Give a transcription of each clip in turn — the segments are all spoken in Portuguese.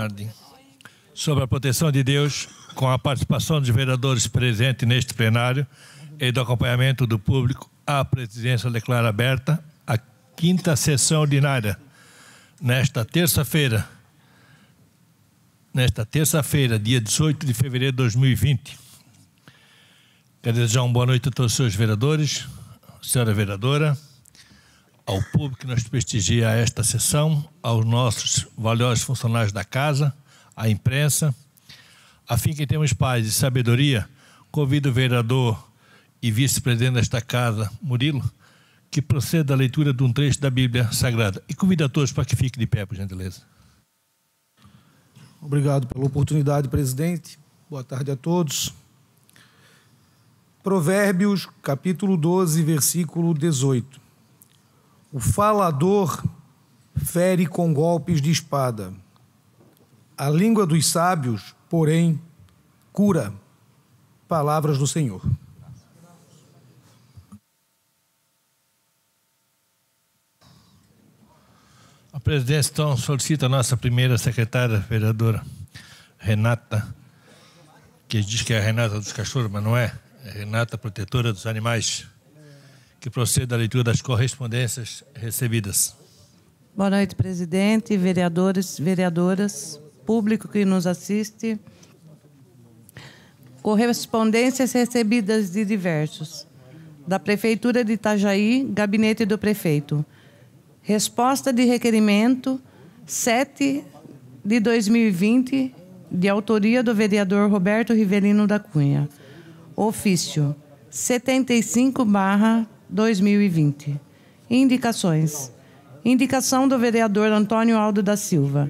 tarde. Sob a proteção de Deus, com a participação dos vereadores presentes neste plenário e do acompanhamento do público, a presidência declara aberta a 5ª sessão ordinária. Nesta terça-feira, dia 18 de fevereiro de 2020. Quero desejar uma boa noite a todos os senhores vereadores, senhora vereadora, ao público que nos prestigia esta sessão, aos nossos valiosos funcionários da casa, à imprensa. A fim que temos paz e sabedoria, convido o vereador e vice-presidente desta casa, Murilo, que proceda à leitura de um trecho da Bíblia Sagrada. E convido a todos para que fiquem de pé, por gentileza. Obrigado pela oportunidade, presidente. Boa tarde a todos. Provérbios, capítulo 12, versículo 18. O falador fere com golpes de espada. A língua dos sábios, porém, cura. Palavras do Senhor. A presidência, então, solicita a nossa primeira secretária, vereadora Renata, que diz que é a Renata dos cachorros, mas não é. É Renata, protetora dos animais, que proceda à leitura das correspondências recebidas. Boa noite, presidente, vereadores, vereadoras, público que nos assiste. Correspondências recebidas de diversos. Da Prefeitura de Itajaí, Gabinete do Prefeito. Resposta de requerimento 7 de 2020, de autoria do vereador Roberto Rivelino da Cunha. Ofício 75/2020. Indicações. Indicação do vereador Antônio Aldo da Silva.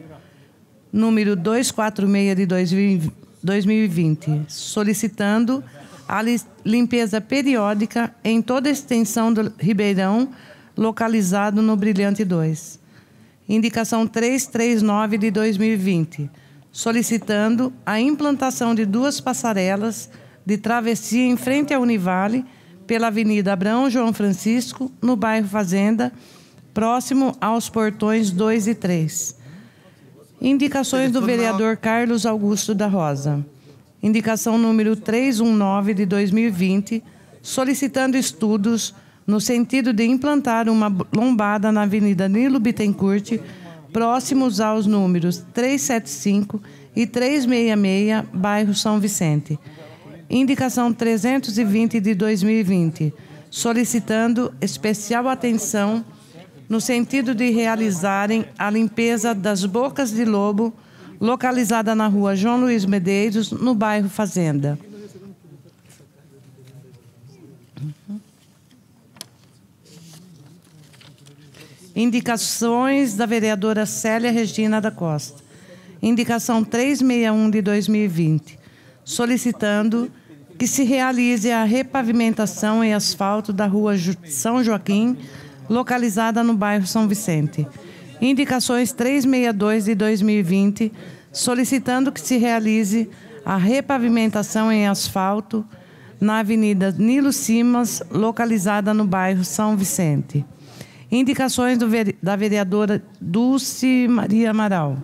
Número 246 de 2020. Solicitando a limpeza periódica em toda a extensão do Ribeirão, localizado no Brilhante 2. Indicação 339 de 2020. Solicitando a implantação de 2 passarelas de travessia em frente à Univale, pela Avenida Abrão João Francisco, no bairro Fazenda, próximo aos portões 2 e 3. Indicações do vereador Carlos Augusto da Rosa. Indicação número 319 de 2020, solicitando estudos no sentido de implantar uma lombada na Avenida Nilo Bittencourt, próximos aos números 375 e 366, bairro São Vicente. Indicação 320 de 2020, solicitando especial atenção no sentido de realizarem a limpeza das bocas de lobo, localizada na rua João Luiz Medeiros, no bairro Fazenda. Indicações da vereadora Célia Regina da Costa. Indicação 361 de 2020, solicitando que se realize a repavimentação e asfalto da rua São Joaquim, localizada no bairro São Vicente. Indicações 362 de 2020, solicitando que se realize a repavimentação em asfalto na Avenida Nilo Simas, localizada no bairro São Vicente. Indicações da vereadora Dulce Maria Amaral.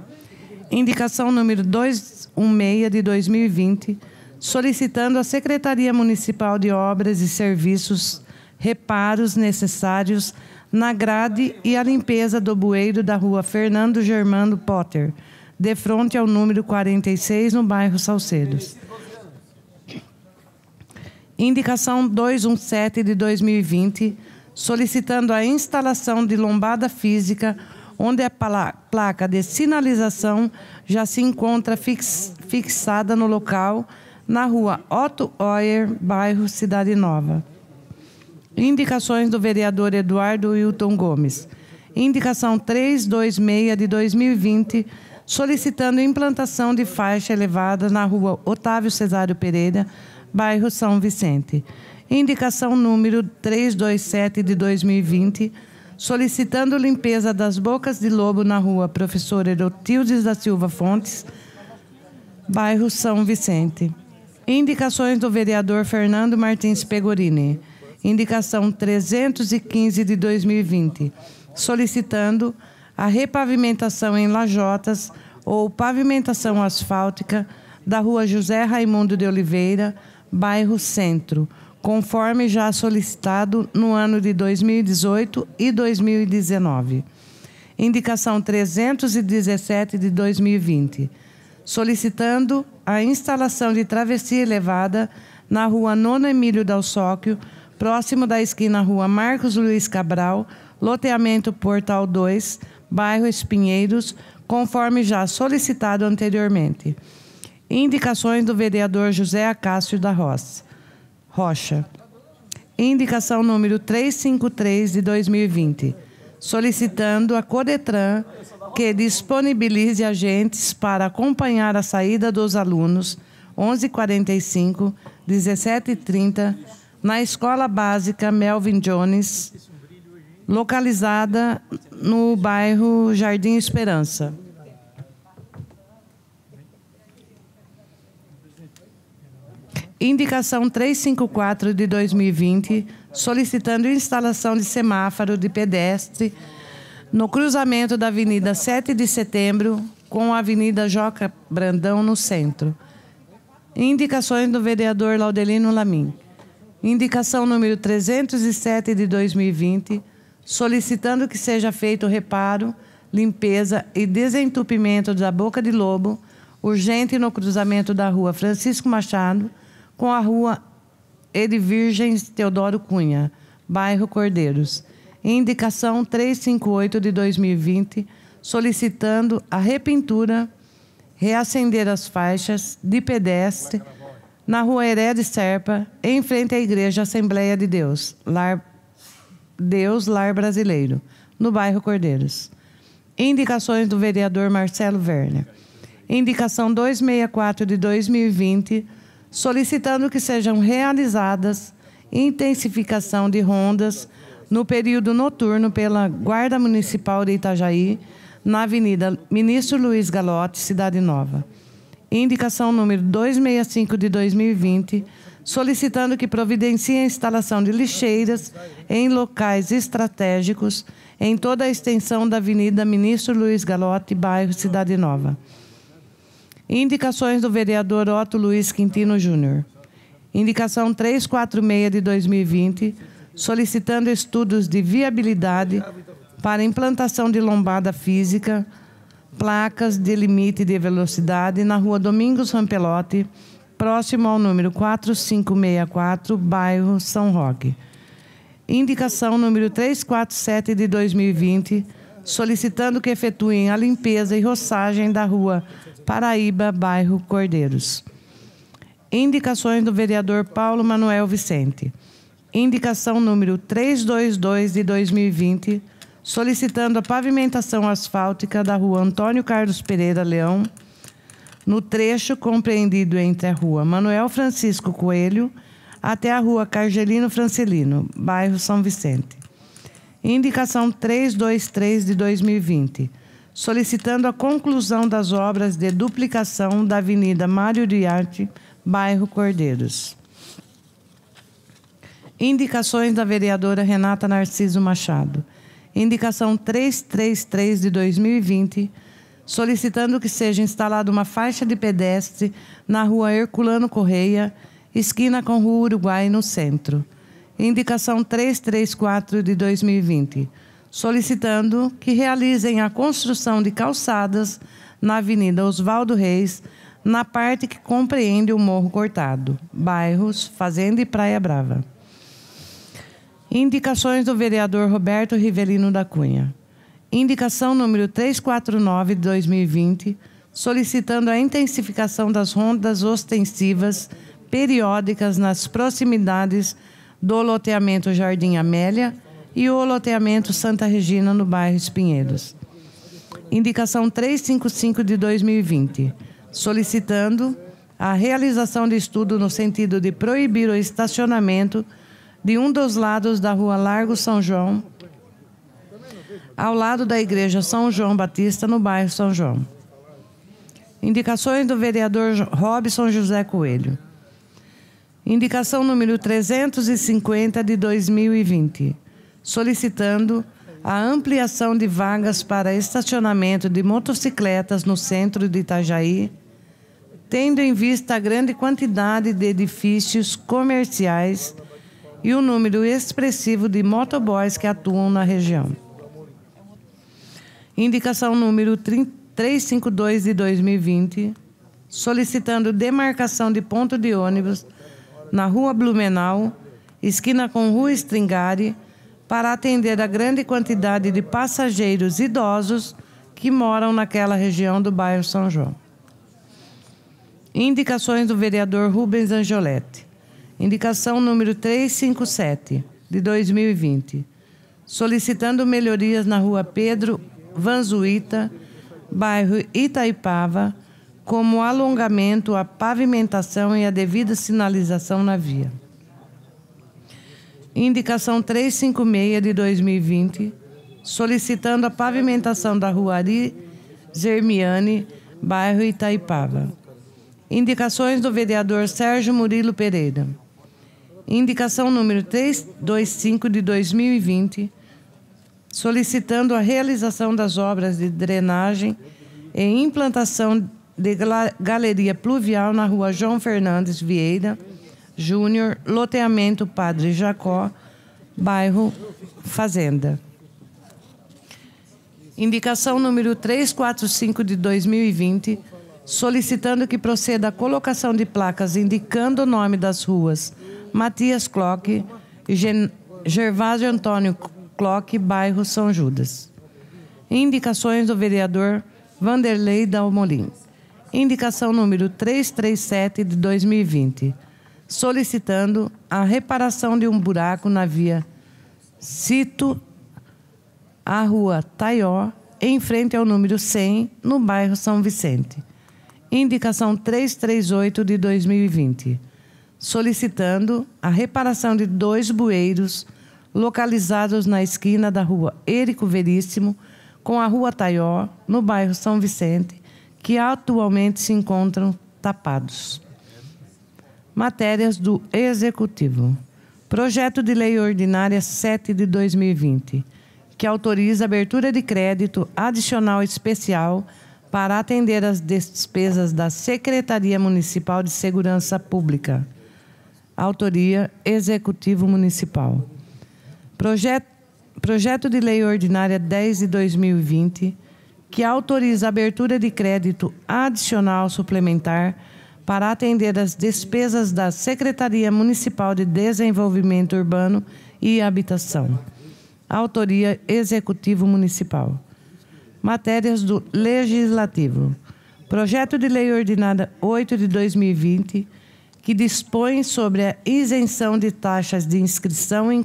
Indicação número 216 de 2020, solicitando à Secretaria Municipal de Obras e Serviços reparos necessários na grade e a limpeza do bueiro da rua Fernando Germano Potter, de frente ao número 46, no bairro Salcedos. Indicação 217 de 2020, solicitando a instalação de lombada física, onde a placa de sinalização já se encontra fixada no local, na rua Otto Oyer, bairro Cidade Nova. Indicações do vereador Eduardo Wilton Gomes. Indicação 326 de 2020, solicitando implantação de faixa elevada na rua Otávio Cesário Pereira, bairro São Vicente. Indicação número 327 de 2020, solicitando limpeza das bocas de lobo na rua Professor Herotildes da Silva Fontes, bairro São Vicente. Indicações do vereador Fernando Martins Pegorini. Indicação 315 de 2020, solicitando a repavimentação em lajotas, ou pavimentação asfáltica da Rua José Raimundo de Oliveira, bairro Centro, conforme já solicitado no ano de 2018 e 2019. Indicação 317 de 2020, solicitando a instalação de travessia elevada na Rua Nona Emílio Dalsóquio, próximo da esquina Rua Marcos Luiz Cabral, loteamento Portal 2, bairro Espinheiros, conforme já solicitado anteriormente. Indicações do vereador José Acácio da Rocha. Indicação número 353 de 2020, solicitando a Codetran que disponibilize agentes para acompanhar a saída dos alunos 11h45, 17h30, na Escola Básica Melvin Jones, localizada no bairro Jardim Esperança. Indicação 354 de 2020, solicitando instalação de semáforo de pedestre no cruzamento da Avenida 7 de Setembro com a Avenida Joca Brandão, no centro. Indicações do vereador Laudelino Lamin. Indicação número 307 de 2020, solicitando que seja feito reparo, limpeza e desentupimento da Boca de Lobo, urgente no cruzamento da Rua Francisco Machado com a Rua Edvirgens Teodoro Cunha, bairro Cordeiros. Indicação 358 de 2020, solicitando a repintura, reacender as faixas de pedestre na Rua Herede Serpa, em frente à Igreja Assembleia de Deus, Lar Brasileiro, no bairro Cordeiros. Indicações do vereador Marcelo Werner. Indicação 264 de 2020, solicitando que sejam realizadas intensificação de rondas no período noturno pela Guarda Municipal de Itajaí, na Avenida Ministro Luiz Galotti, Cidade Nova. Indicação número 265 de 2020, solicitando que providencie a instalação de lixeiras em locais estratégicos em toda a extensão da Avenida Ministro Luiz Galotti, bairro Cidade Nova. Indicações do vereador Otto Luiz Quintino Júnior. Indicação 346 de 2020, solicitando estudos de viabilidade para implantação de lombada física, placas de limite de velocidade na Rua Domingos Rampelotti, próximo ao número 4564, bairro São Roque. Indicação número 347 de 2020, solicitando que efetuem a limpeza e roçagem da Rua Paraíba, bairro Cordeiros. Indicações do vereador Paulo Manuel Vicente. Indicação número 322 de 2020, solicitando a pavimentação asfáltica da Rua Antônio Carlos Pereira Leão, no trecho compreendido entre a Rua Manuel Francisco Coelho até a Rua Cargelino Francelino, bairro São Vicente. Indicação 323 de 2020, solicitando a conclusão das obras de duplicação da Avenida Mário de Arte, bairro Cordeiros. Indicações da vereadora Renata Narciso Machado. Indicação 333 de 2020, solicitando que seja instalada uma faixa de pedestre na Rua Herculano Correia, esquina com Rua Uruguai, no centro. Indicação 334 de 2020, solicitando que realizem a construção de calçadas na Avenida Oswaldo Reis, na parte que compreende o Morro Cortado, bairros Fazenda e Praia Brava. Indicações do vereador Roberto Rivelino da Cunha. Indicação número 349 de 2020, solicitando a intensificação das rondas ostensivas periódicas nas proximidades do loteamento Jardim Amélia e o loteamento Santa Regina, no bairro Espinheiros. Indicação 355 de 2020, solicitando a realização de estudo no sentido de proibir o estacionamento de um dos lados da Rua Largo São João, ao lado da Igreja São João Batista, no bairro São João. Indicações do vereador Robson José Coelho. Indicação número 350 de 2020, solicitando a ampliação de vagas para estacionamento de motocicletas no centro de Itajaí, tendo em vista a grande quantidade de edifícios comerciais e o número expressivo de motoboys que atuam na região. Indicação número 352 de 2020, solicitando demarcação de ponto de ônibus na Rua Blumenau, esquina com Rua Stringari, para atender a grande quantidade de passageiros idosos que moram naquela região do bairro São João. Indicações do vereador Rubens Angioletti. Indicação número 357, de 2020, solicitando melhorias na Rua Pedro Vanzuíta, bairro Itaipava, como alongamento, a pavimentação e a devida sinalização na via. Indicação 356 de 2020, solicitando a pavimentação da Rua Ari Zermiani, bairro Itaipava. Indicações do vereador Sérgio Murilo Pereira. Indicação número 325 de 2020, solicitando a realização das obras de drenagem e implantação de galeria pluvial na Rua João Fernandes Vieira Júnior, loteamento Padre Jacó, bairro Fazenda. Indicação número 345 de 2020, solicitando que proceda a colocação de placas indicando o nome das ruas Matias Clock e Gervásio Antônio Clock, bairro São Judas. Indicações do vereador Vanderlei Dalmolin. Indicação número 337 de 2020, solicitando a reparação de um buraco na via Cito à Rua Taió, em frente ao número 100, no bairro São Vicente. Indicação 338 de 2020, solicitando a reparação de 2 bueiros localizados na esquina da Rua Érico Veríssimo com a Rua Taió, no bairro São Vicente, que atualmente se encontram tapados. Matérias do Executivo. Projeto de Lei Ordinária 7 de 2020, que autoriza a abertura de crédito adicional especial para atender às despesas da Secretaria Municipal de Segurança Pública. Autoria Executivo Municipal. Projeto de Lei Ordinária 10 de 2020, que autoriza a abertura de crédito adicional suplementar para atender às despesas da Secretaria Municipal de Desenvolvimento Urbano e Habitação. Autoria Executivo Municipal. Matérias do Legislativo. Projeto de Lei Ordinária 8 de 2020, que dispõe sobre a isenção de taxas de inscrição em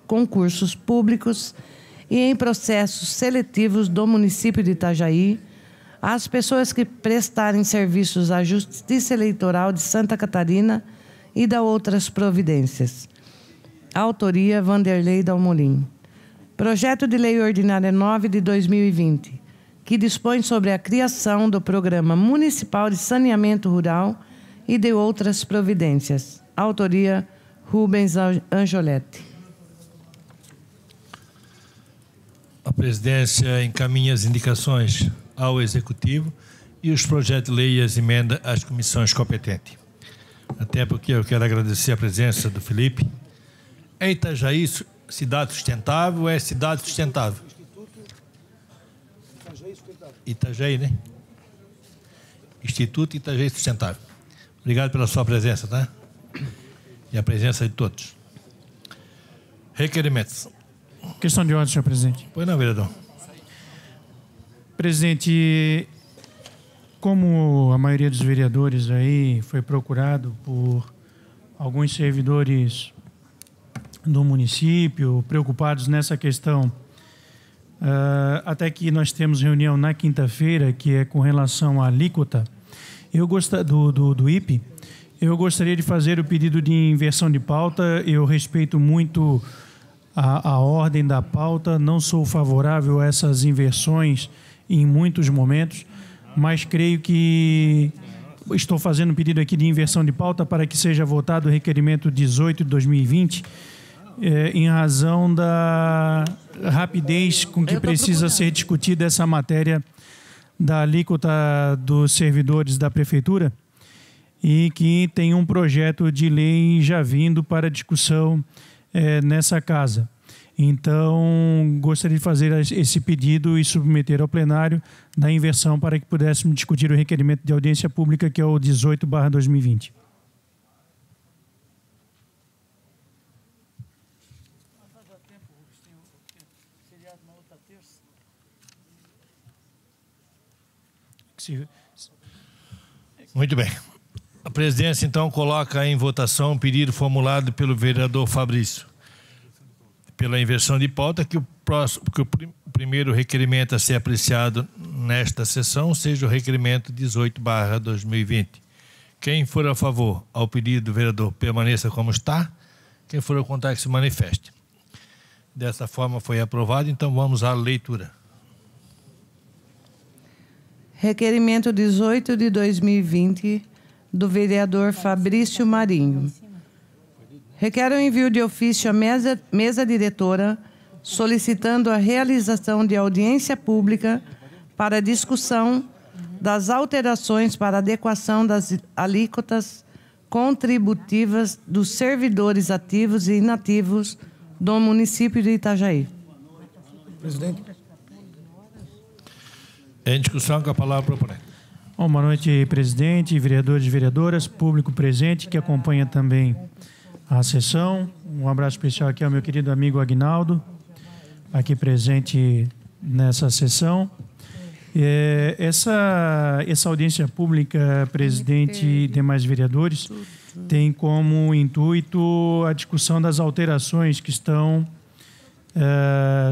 concursos públicos e em processos seletivos do município de Itajaí, às pessoas que prestarem serviços à Justiça Eleitoral de Santa Catarina e da outras providências. Autoria Vanderlei Dalmolin. Projeto de Lei Ordinária 9 de 2020, que dispõe sobre a criação do Programa Municipal de Saneamento Rural e de outras providências. Autoria Rubens Angioletti. A presidência encaminha as indicações ao Executivo e os projetos de lei e as emendas às comissões competentes. Até porque eu quero agradecer a presença do Felipe. É Itajaí cidade sustentável ou é cidade sustentável? Itajaí, né? Instituto Itajaí Sustentável. Obrigado pela sua presença, tá? E a presença de todos. Requerimentos. Questão de ordem, senhor presidente. Pois não, vereador. Presidente, como a maioria dos vereadores aí foi procurado por alguns servidores do município, preocupados nessa questão, até que nós temos reunião na quinta-feira, que é com relação à alíquota, do IPI, eu gostaria de fazer o pedido de inversão de pauta. Eu respeito muito a ordem da pauta, não sou favorável a essas inversões em muitos momentos, mas creio que estou fazendo um pedido aqui de inversão de pauta para que seja votado o requerimento 18 de 2020, em razão da rapidez com que precisa ser discutida essa matéria da alíquota dos servidores da Prefeitura e que tem um projeto de lei já vindo para discussão nessa casa. Então, gostaria de fazer esse pedido e submeter ao plenário da inversão para que pudéssemos discutir o requerimento de audiência pública, que é o 18/2020. Muito bem. A presidência, então, coloca em votação o pedido formulado pelo vereador Fabrício. Pela inversão de pauta, que o primeiro requerimento a ser apreciado nesta sessão seja o requerimento 18/2020. Quem for a favor ao pedido do vereador permaneça como está. Quem for ao contrário que se manifeste. Dessa forma foi aprovado, então vamos à leitura. Requerimento 18 de 2020 do vereador Fabrício Marinho. Requer o envio de ofício à mesa diretora, solicitando a realização de audiência pública para discussão das alterações para adequação das alíquotas contributivas dos servidores ativos e inativos do município de Itajaí. Presidente. Em discussão, com a palavra proponente. Boa noite, presidente, vereadores e vereadoras, público presente que acompanha também a sessão. Um abraço especial aqui ao meu querido amigo Aguinaldo, aqui presente nessa sessão. Essa audiência pública, presidente e demais vereadores, tem como intuito a discussão das alterações que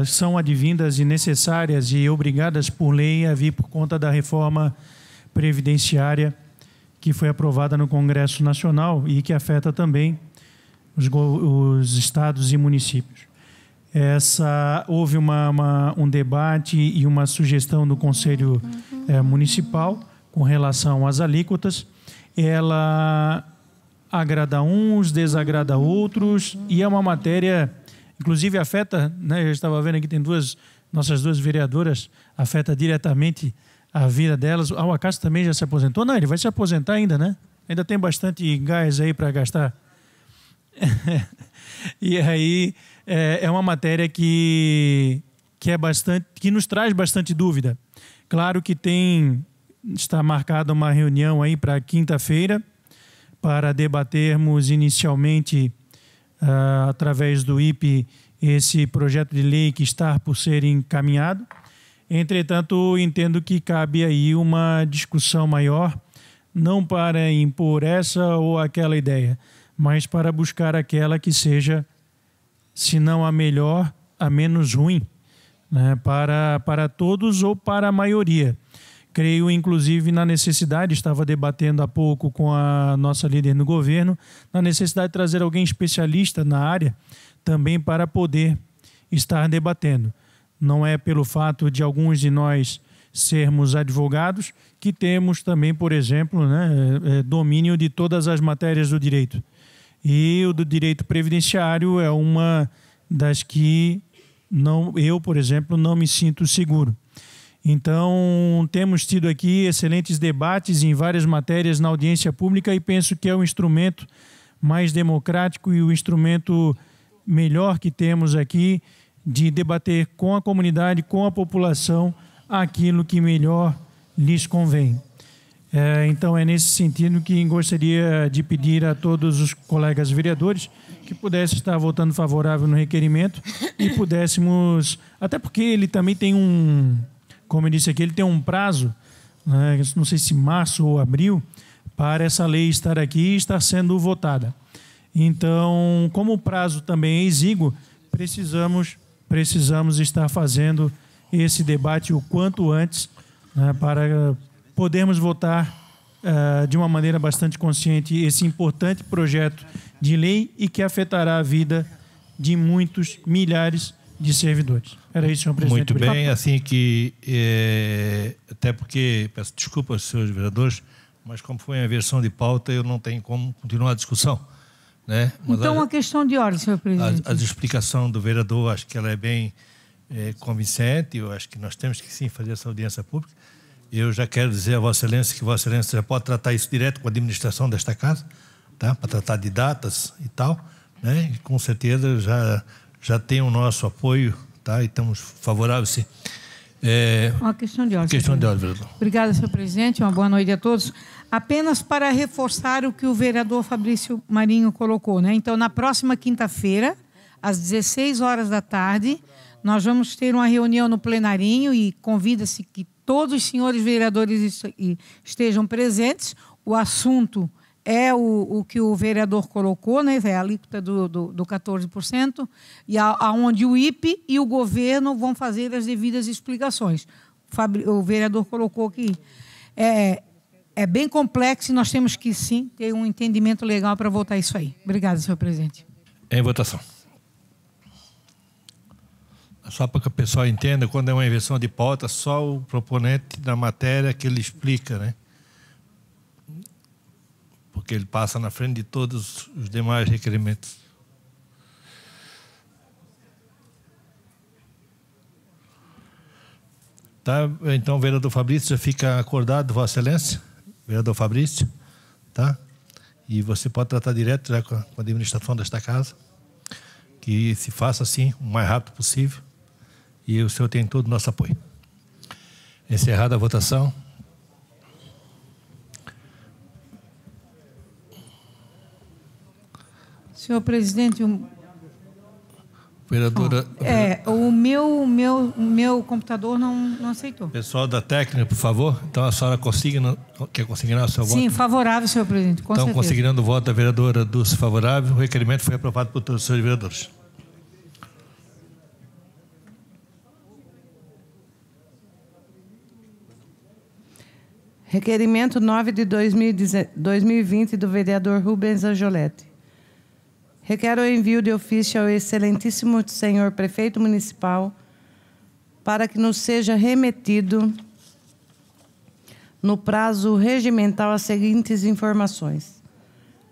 são advindas e necessárias e obrigadas por lei a vir por conta da reforma previdenciária que foi aprovada no Congresso Nacional e que afeta também os estados e municípios. Houve um debate e uma sugestão do Conselho Municipal com relação às alíquotas. Ela agrada uns, desagrada outros, e é uma matéria, inclusive afeta, né, eu estava vendo aqui, tem nossas duas vereadoras, afeta diretamente a vida delas. O Acácio também já se aposentou? Não, ele vai se aposentar ainda, né? Ainda tem bastante gás aí para gastar. E aí é uma matéria que nos traz bastante dúvida. Claro que está marcada uma reunião aí para quinta-feira para debatermos inicialmente através do IP esse projeto de lei que está por ser encaminhado. Entretanto, entendo que cabe aí uma discussão maior, não para impor essa ou aquela ideia, mas para buscar aquela que seja, se não a melhor, a menos ruim, né, para todos ou para a maioria. Creio, inclusive, na necessidade, estava debatendo há pouco com a nossa líder no governo, na necessidade de trazer alguém especialista na área também para poder estar debatendo. Não é pelo fato de alguns de nós sermos advogados que temos também, por exemplo, né, domínio de todas as matérias do direito. E o do direito previdenciário é uma das que eu, por exemplo, não me sinto seguro. Então, temos tido aqui excelentes debates em várias matérias na audiência pública e penso que é o instrumento mais democrático e o instrumento melhor que temos aqui de debater com a comunidade, com a população, aquilo que melhor lhes convém. Então, é nesse sentido que gostaria de pedir a todos os colegas vereadores que pudessem estar votando favorável no requerimento e pudéssemos, até porque ele também tem como eu disse aqui, ele tem um prazo, né, não sei se março ou abril, para essa lei estar aqui e estar sendo votada. Então, como o prazo também é exíguo, precisamos estar fazendo esse debate o quanto antes, né, para podermos votar de uma maneira bastante consciente esse importante projeto de lei e que afetará a vida de muitos milhares de servidores. Era isso, senhor presidente. Muito bem, assim que, até porque, peço desculpas, senhores vereadores, mas como foi a versão de pauta, eu não tenho como continuar a discussão. né? Mas então, uma questão de ordem, senhor presidente. A explicação do vereador, acho que ela é bem convincente. Eu acho que nós temos que sim fazer essa audiência pública. Eu já quero dizer a Vossa Excelência que Vossa Excelência já pode tratar isso direto com a administração desta casa, tá? Para tratar de datas e tal, né? E com certeza já tem o nosso apoio, tá? E estamos favoráveis, sim. Uma questão de ordem. Questão de ordem, vereador. Obrigada, senhor presidente. Uma boa noite a todos. Apenas para reforçar o que o vereador Fabrício Marinho colocou, né? Então, na próxima quinta-feira, às 16 horas da tarde, nós vamos ter uma reunião no plenarinho e convida-se que todos os senhores vereadores estejam presentes. O assunto é o que o vereador colocou, né? É a alíquota do 14%, e aonde o IPE e o governo vão fazer as devidas explicações. O vereador colocou que é bem complexo e nós temos que, sim, ter um entendimento legal para votar isso aí. Obrigada, senhor presidente. Em votação. Só para que o pessoal entenda, quando é uma inversão de pauta, só o proponente da matéria que ele explica, né? Porque ele passa na frente de todos os demais requerimentos. Tá? Então, o vereador Fabrício já fica acordado, Vossa Excelência, vereador Fabrício, tá? E você pode tratar direto já com a administração desta casa, que se faça assim o mais rápido possível. E o senhor tem todo o nosso apoio. Encerrada a votação. Senhor presidente, vereadora. O meu computador não aceitou. Pessoal da técnica, por favor. Então a senhora quer consignar o seu voto? Sim, favorável, senhor presidente. Com certeza. Consignando o voto da vereadora Dulce favorável, o requerimento foi aprovado por todos os senhores vereadores. Requerimento 9 de 2020 do vereador Rubens Angioletti. Requer o envio de ofício ao excelentíssimo senhor prefeito municipal para que nos seja remetido no prazo regimental as seguintes informações.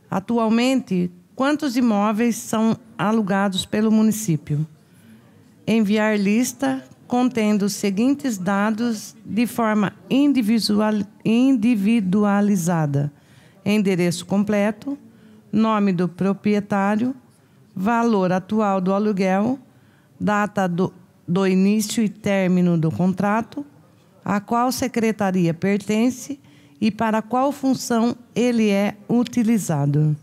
Atualmente, quantos imóveis são alugados pelo município? Enviar lista contendo os seguintes dados de forma individualizada: endereço completo, nome do proprietário, valor atual do aluguel, data do início e término do contrato, a qual secretaria pertence e para qual função ele é utilizado.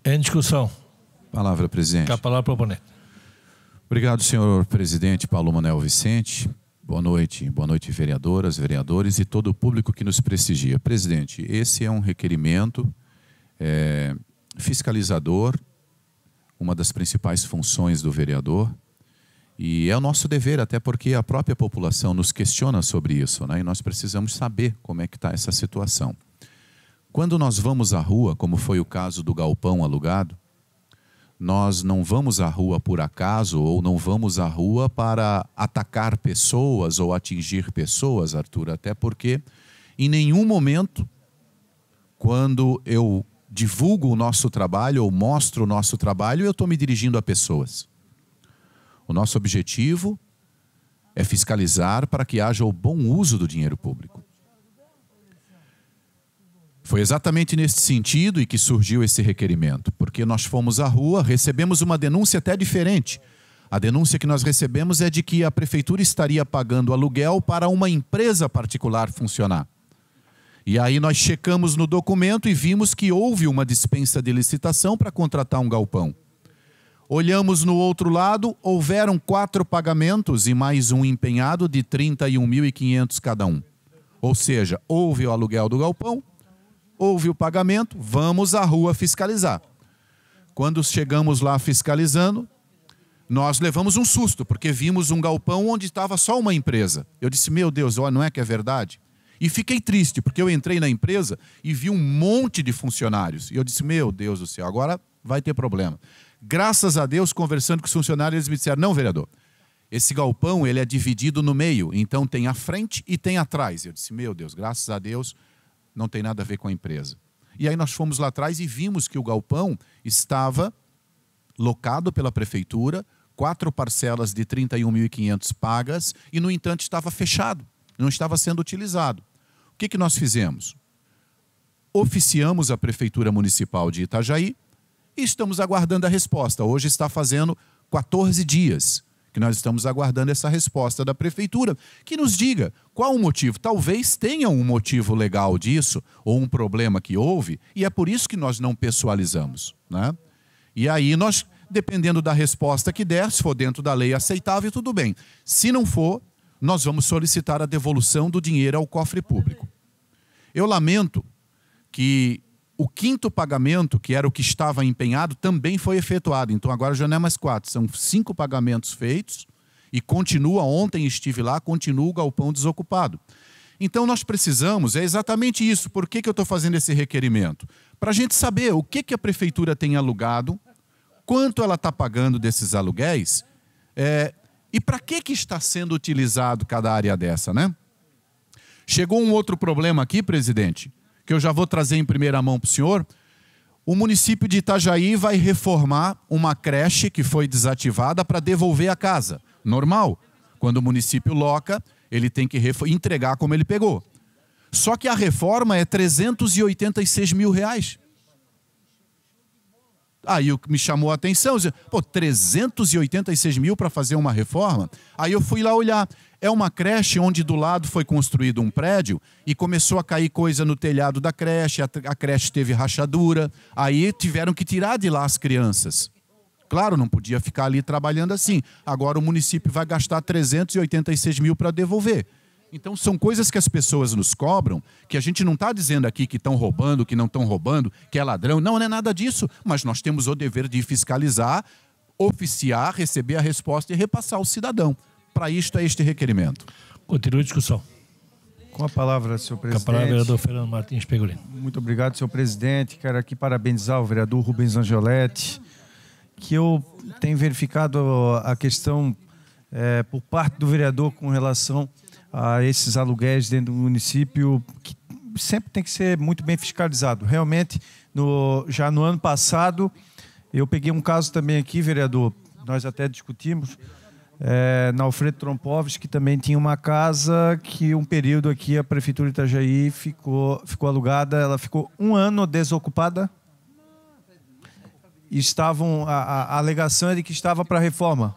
Em discussão. Palavra, presidente. Com a palavra, proponente. Obrigado, senhor presidente Paulo Manuel Vicente. Boa noite, vereadoras, vereadores e todo o público que nos prestigia. Presidente, esse é um requerimento fiscalizador, uma das principais funções do vereador, e é o nosso dever, até porque a própria população nos questiona sobre isso, né? E nós precisamos saber como é que está essa situação. Quando nós vamos à rua, como foi o caso do galpão alugado, nós não vamos à rua por acaso ou não vamos à rua para atacar pessoas ou atingir pessoas, Arthur, até porque em nenhum momento, quando eu divulgo o nosso trabalho ou mostro o nosso trabalho, eu estou me dirigindo a pessoas. O nosso objetivo é fiscalizar para que haja o bom uso do dinheiro público. Foi exatamente nesse sentido e que surgiu esse requerimento, porque nós fomos à rua, recebemos uma denúncia até diferente. A denúncia que nós recebemos é de que a prefeitura estaria pagando aluguel para uma empresa particular funcionar. E aí nós checamos no documento e vimos que houve uma dispensa de licitação para contratar um galpão. Olhamos no outro lado, houveram 4 pagamentos e mais um empenhado de 31.500 cada um. Ou seja, houve o aluguel do galpão, houve o pagamento, vamos à rua fiscalizar. Quando chegamos lá fiscalizando, nós levamos um susto, porque vimos um galpão onde estava só uma empresa. Eu disse, meu Deus, não é que é verdade? E fiquei triste, porque eu entrei na empresa e vi um monte de funcionários. E eu disse, meu Deus do céu, agora vai ter problema. Graças a Deus, conversando com os funcionários, eles me disseram, não, vereador, esse galpão ele é dividido no meio, então tem a frente e tem atrás. Eu disse, meu Deus, graças a Deus, não tem nada a ver com a empresa. E aí nós fomos lá atrás e vimos que o galpão estava locado pela prefeitura, 4 parcelas de 31.500 pagas e, no entanto, estava fechado, não estava sendo utilizado. O que nós fizemos? Oficiamos a Prefeitura Municipal de Itajaí e estamos aguardando a resposta. Hoje está fazendo 14 dias que nós estamos aguardando essa resposta da Prefeitura, que nos diga qual o motivo. Talvez tenha um motivo legal disso, ou um problema que houve, e é por isso que nós não pessoalizamos, né? E aí nós, dependendo da resposta que der, se for dentro da lei aceitável, tudo bem. Se não for, nós vamos solicitar a devolução do dinheiro ao cofre público. Eu lamento que o 5º pagamento, que era o que estava empenhado, também foi efetuado. Então agora já não é mais 4, são 5 pagamentos feitos e continua, ontem estive lá, continua o galpão desocupado. Então nós precisamos, é exatamente isso. Por que eu estou fazendo esse requerimento? Para a gente saber o que a prefeitura tem alugado, quanto ela está pagando desses aluguéis e para que está sendo utilizado cada área dessa, né? Chegou um outro problema aqui, presidente, que eu já vou trazer em primeira mão para o senhor. O município de Itajaí vai reformar uma creche que foi desativada para devolver a casa. Normal. Quando o município loca, ele tem que entregar como ele pegou. Só que a reforma é R$386 mil. Aí o que me chamou a atenção, pô, 386 mil para fazer uma reforma? Aí eu fui lá olhar. É uma creche onde do lado foi construído um prédio e começou a cair coisa no telhado da creche, a creche teve rachadura, aí tiveram que tirar de lá as crianças. Claro, não podia ficar ali trabalhando assim. Agora o município vai gastar 386 mil para devolver. Então são coisas que as pessoas nos cobram, que a gente não está dizendo aqui que estão roubando, que não estão roubando, que é ladrão. Não é nada disso, mas nós temos o dever de fiscalizar, oficiar, receber a resposta e repassar ao cidadão. Para isto é este requerimento. Continua a discussão. Com a palavra, senhor presidente. Com a palavra, vereador Fernando Martins Pegorino. Muito obrigado, senhor presidente. Quero aqui parabenizar o vereador Rubens Angioletti, que eu tenho verificado a questão por parte do vereador com relação a esses aluguéis dentro do município, que sempre tem que ser muito bem fiscalizado. Realmente, já no ano passado, eu peguei um caso também aqui, vereador, nós até discutimos, na Alfredo Trompovs, que também tinha uma casa que um período aqui a Prefeitura de Itajaí ficou alugada, ela ficou 1 ano desocupada e a alegação é de que estava para reforma.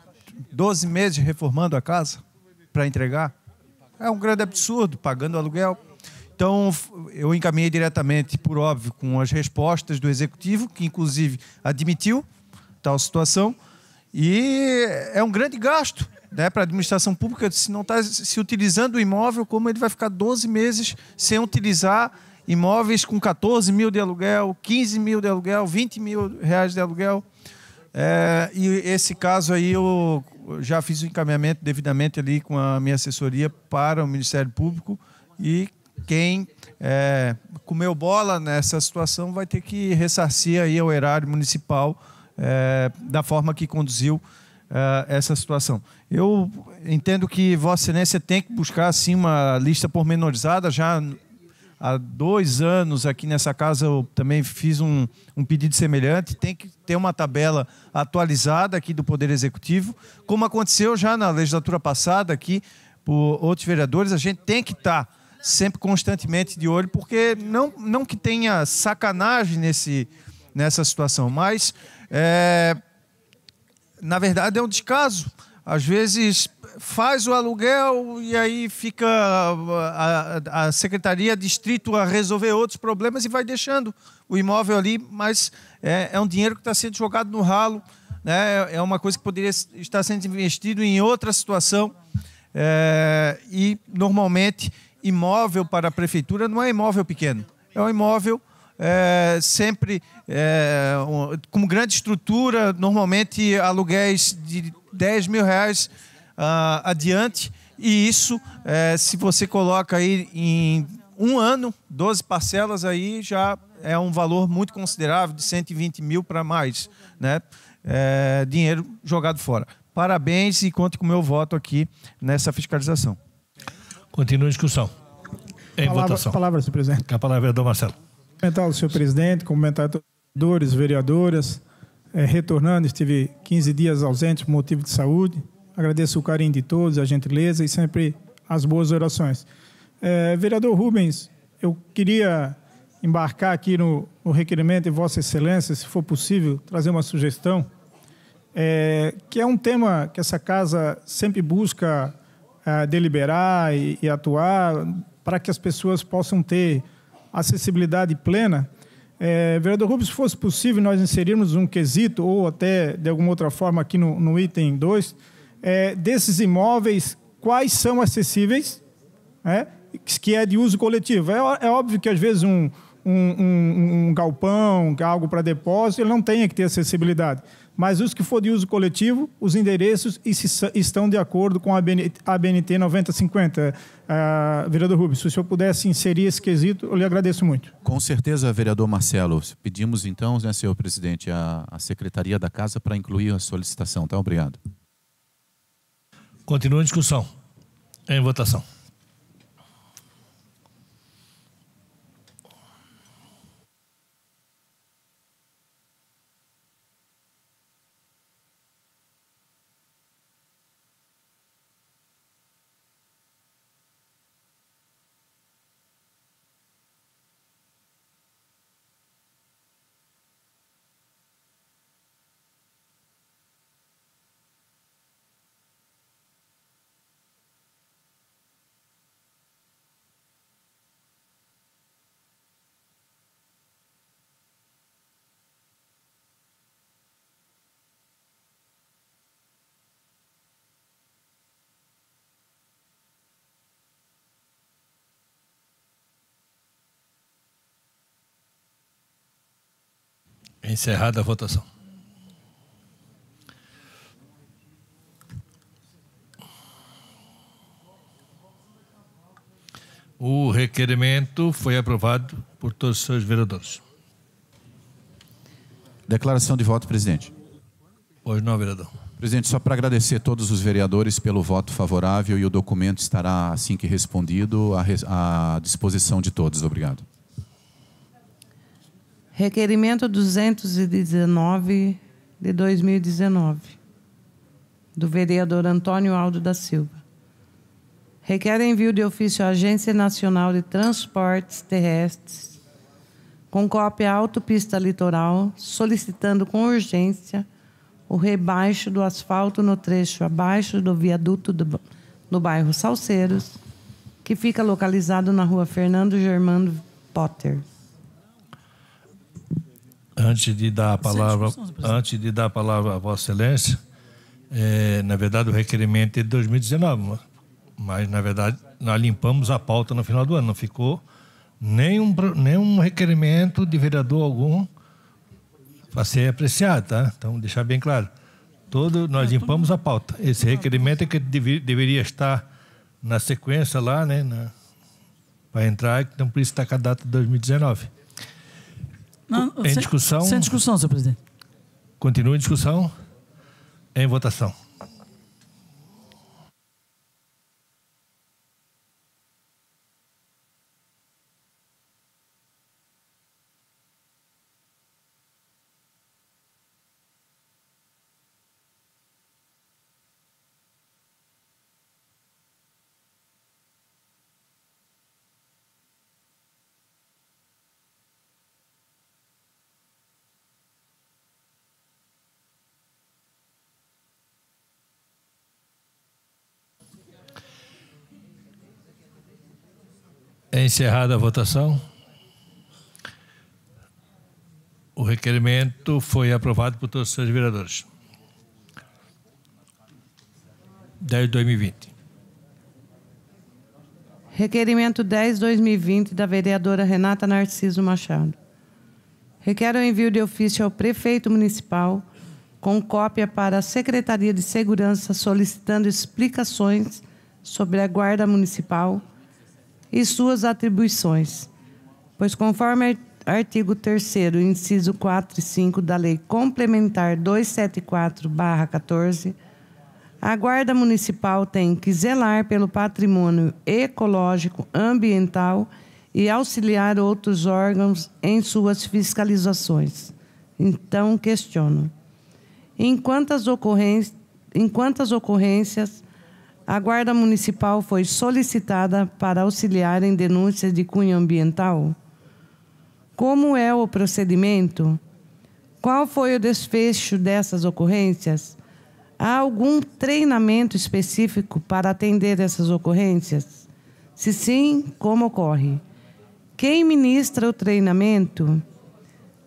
12 meses reformando a casa para entregar. É um grande absurdo, pagando aluguel. Então, eu encaminhei diretamente, por óbvio, com as respostas do Executivo, que inclusive admitiu tal situação. E é um grande gasto, né, para a administração pública, se não está se utilizando o imóvel, como ele vai ficar 12 meses sem utilizar imóveis com 14 mil de aluguel, 15 mil de aluguel, 20 mil reais de aluguel. E esse caso aí eu já fiz o encaminhamento devidamente ali com a minha assessoria para o Ministério Público e quem comeu bola nessa situação vai ter que ressarcir aí ao erário municipal da forma que conduziu essa situação. Eu entendo que Vossa Excelência tem que buscar assim, uma lista pormenorizada. Já há 2 anos aqui nessa casa eu também fiz um pedido semelhante. Tem que ter uma tabela atualizada aqui do Poder Executivo, como aconteceu já na legislatura passada aqui por outros vereadores. A gente tem que estar sempre constantemente de olho, porque não que tenha sacanagem nessa situação, mas na verdade é um descaso. Às vezes faz o aluguel e aí fica a Secretaria Distrito a resolver outros problemas e vai deixando o imóvel ali, mas é um dinheiro que está sendo jogado no ralo, né? É uma coisa que poderia estar sendo investido em outra situação. E normalmente imóvel para a prefeitura não é imóvel pequeno, é um imóvel sempre com grande estrutura, normalmente aluguéis de 10 mil reais adiante, e isso, se você coloca aí em 1 ano, 12 parcelas, aí já é um valor muito considerável, de 120 mil para mais, né? Dinheiro jogado fora. Parabéns e conte com o meu voto aqui nessa fiscalização. Continua a discussão. Em votação. Palavra, senhor presidente. Com a palavra, vereador Marcelo. Cumprimentar o senhor presidente, cumprimentar todos, vereadoras. Retornando, estive 15 dias ausente por motivo de saúde. Agradeço o carinho de todos, a gentileza e sempre as boas orações. Vereador Rubens, eu queria embarcar aqui no requerimento de Vossa Excelência, se for possível, trazer uma sugestão, que é um tema que essa casa sempre busca deliberar e atuar para que as pessoas possam ter acessibilidade plena. Vereador Rubens, se fosse possível nós inserirmos um quesito ou até de alguma outra forma aqui no item 2, desses imóveis, quais são acessíveis, que é de uso coletivo. É óbvio que às vezes um galpão, algo para depósito, ele não tem que ter acessibilidade. Mas os que for de uso coletivo, os endereços estão de acordo com a ABNT 9050. Vereador Rubens, se o senhor pudesse inserir esse quesito, eu lhe agradeço muito. Com certeza, vereador Marcelo. Pedimos então, né, senhor presidente, a Secretaria da Casa para incluir a solicitação. Tá? Obrigado. Continua a discussão. Em votação. Encerrada a votação. O requerimento foi aprovado por todos os seus vereadores. Declaração de voto, presidente. Pois não, vereador. Presidente, só para agradecer a todos os vereadores pelo voto favorável e o documento estará, assim que respondido, à disposição de todos. Obrigado. Requerimento 219 de 2019, do vereador Antônio Aldo da Silva. Requer envio de ofício à Agência Nacional de Transportes Terrestres, com cópia à autopista litoral, solicitando com urgência o rebaixo do asfalto no trecho abaixo do viaduto no bairro Salceiros, que fica localizado na rua Fernando Germano Potter. Antes de dar a palavra a Vossa Excelência, na verdade o requerimento é de 2019, mas na verdade nós limpamos a pauta no final do ano, não ficou nenhum requerimento de vereador algum para ser apreciado, tá? Então deixar bem claro, nós limpamos a pauta. Esse requerimento é que deveria estar na sequência lá, né, para entrar, então por isso está com a data de 2019. Em discussão. Sem discussão, senhor presidente. Continua em discussão. Em votação. Encerrada a votação. O requerimento foi aprovado por todos os seus vereadores. 10/2020. Requerimento 10/2020 da vereadora Renata Narciso Machado. Requer o envio de ofício ao prefeito municipal com cópia para a Secretaria de Segurança solicitando explicações sobre a Guarda Municipal e suas atribuições, pois conforme artigo 3º, inciso 4 e 5 da Lei Complementar 274/14, a Guarda Municipal tem que zelar pelo patrimônio ecológico, ambiental e auxiliar outros órgãos em suas fiscalizações. Então, questiono. Em quantas ocorrências a Guarda Municipal foi solicitada para auxiliar em denúncias de cunho ambiental? Como é o procedimento? Qual foi o desfecho dessas ocorrências? Há algum treinamento específico para atender essas ocorrências? Se sim, como ocorre? Quem ministra o treinamento?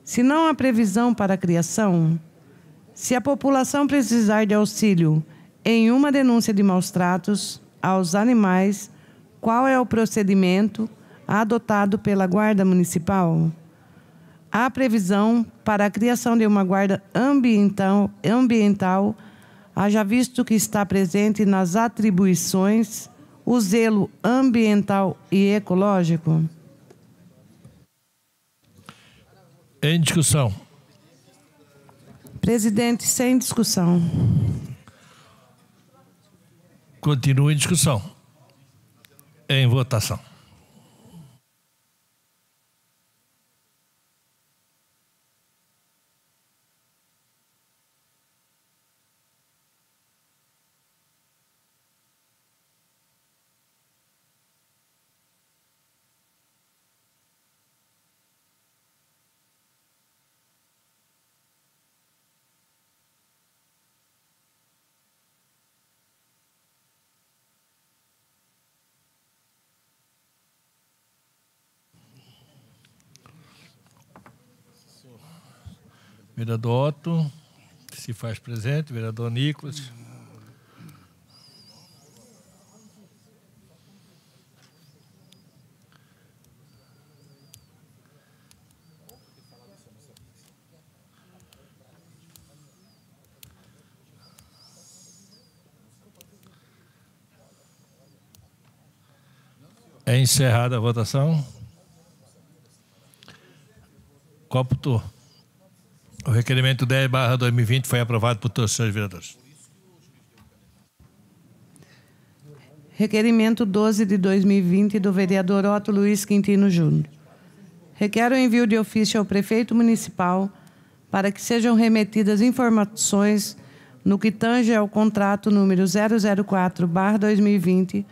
Se não há previsão para a criação, se a população precisar de auxílio em uma denúncia de maus-tratos aos animais, qual é o procedimento adotado pela Guarda Municipal? Há previsão para a criação de uma guarda ambiental, haja visto que está presente nas atribuições o zelo ambiental e ecológico? Em discussão. Presidente, sem discussão. Continua em discussão. Em votação. Vereador Otto, se faz presente. Vereador Nicolas. É encerrada a votação. Coputo. O requerimento 10/2020 foi aprovado por todos os senhores vereadores. Requerimento 12 de 2020 do vereador Otto Luiz Quintino Júnior. Requer o envio de ofício ao prefeito municipal para que sejam remetidas informações no que tange ao contrato número 004/2020,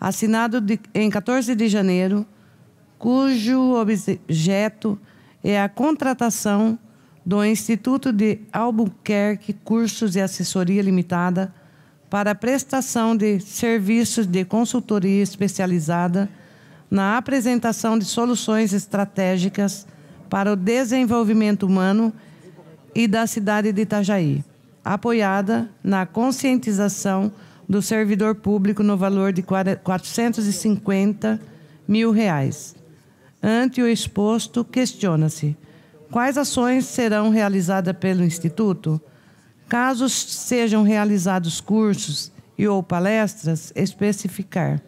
assinado em 14 de janeiro, cujo objeto é a contratação do Instituto de Albuquerque Cursos e Assessoria Limitada para a prestação de serviços de consultoria especializada na apresentação de soluções estratégicas para o desenvolvimento humano e da cidade de Itajaí, apoiada na conscientização do servidor público no valor de R$450 mil. Ante o exposto, questiona-se: quais ações serão realizadas pelo Instituto? Caso sejam realizados cursos e ou palestras, especificar.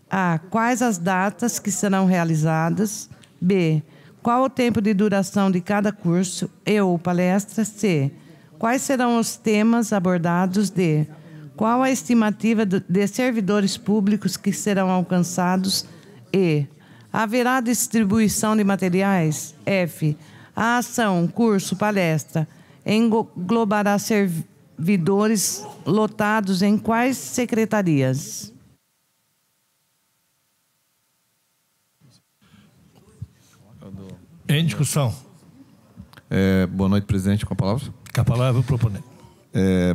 A. Quais as datas que serão realizadas? B. Qual o tempo de duração de cada curso e ou palestra? C. Quais serão os temas abordados? D. Qual a estimativa de servidores públicos que serão alcançados? E. Haverá distribuição de materiais? F. A ação, curso, palestra englobará servidores lotados em quais secretarias? Em discussão. Boa noite, presidente, com a palavra. Com a palavra, o proponente.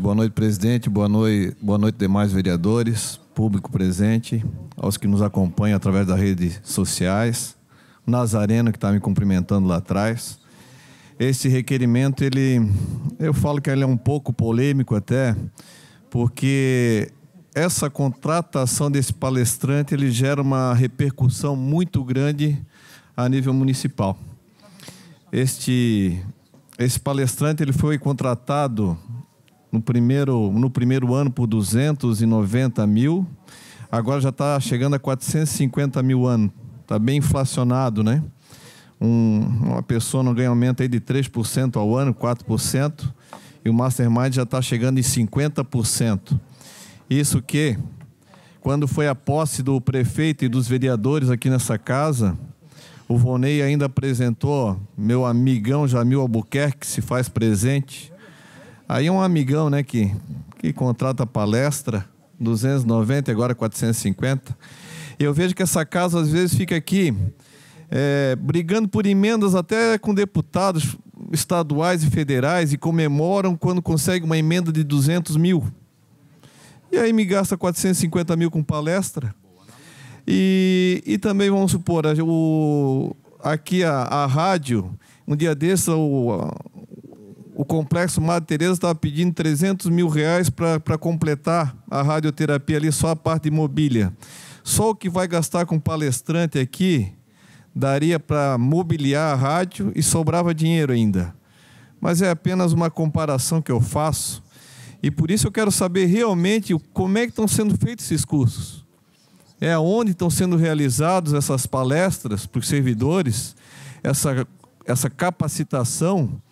Boa noite, presidente. Boa noite, demais vereadores, público presente, aos que nos acompanham através das redes sociais, Nazareno, que está me cumprimentando lá atrás. Esse requerimento, eu falo que ele é um pouco polêmico até, porque essa contratação desse palestrante, ele gera uma repercussão muito grande a nível municipal. Esse palestrante, ele foi contratado no primeiro ano por 290 mil, agora já está chegando a 450 mil ano. Está bem inflacionado, né? Uma pessoa não ganha aumento aí de 3% ao ano, 4%, e o Mastermind já está chegando em 50%. Isso que, quando foi a posse do prefeito e dos vereadores aqui nessa casa, o Volney ainda apresentou meu amigão Jamil Albuquerque, que se faz presente. Aí é um amigão, né, que contrata palestra, 290, agora 450. Eu vejo que essa casa às vezes fica aqui brigando por emendas até com deputados estaduais e federais e comemoram quando consegue uma emenda de 200 mil. E aí me gasta 450 mil com palestra. E também, vamos supor, aqui a rádio, um dia desse, o Complexo Madre Teresa estava pedindo 300 mil reais para completar a radioterapia ali, só a parte de mobília. Só o que vai gastar com palestrante aqui daria para mobiliar a rádio e sobrava dinheiro ainda. Mas é apenas uma comparação que eu faço. E por isso eu quero saber realmente como é que estão sendo feitos esses cursos. Onde estão sendo realizadas essas palestras para os servidores, essa capacitação.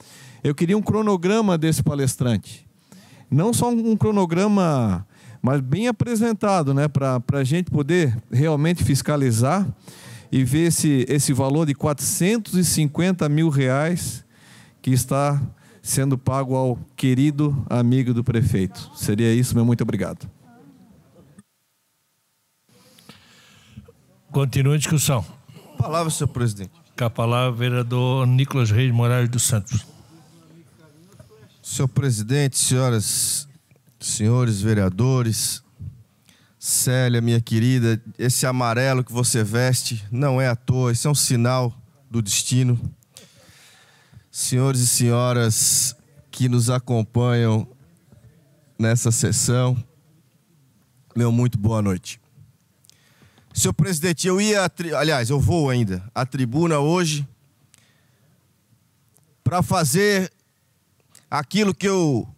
Eu queria um cronograma desse palestrante. Não só um cronograma, mas bem apresentado, né, para a gente poder realmente fiscalizar e ver esse valor de 450 mil reais que está sendo pago ao querido amigo do prefeito. Seria isso, meu muito obrigado. Continua a discussão. Palavra, senhor presidente. Com a palavra, vereador Nicolas Reis Moraes dos Santos. Senhor presidente, senhores vereadores, Célia, minha querida, esse amarelo que você veste não é à toa, isso é um sinal do destino. Senhores e senhoras que nos acompanham nessa sessão, meu muito boa noite. Senhor presidente, eu vou ainda à tribuna hoje para fazer aquilo que eu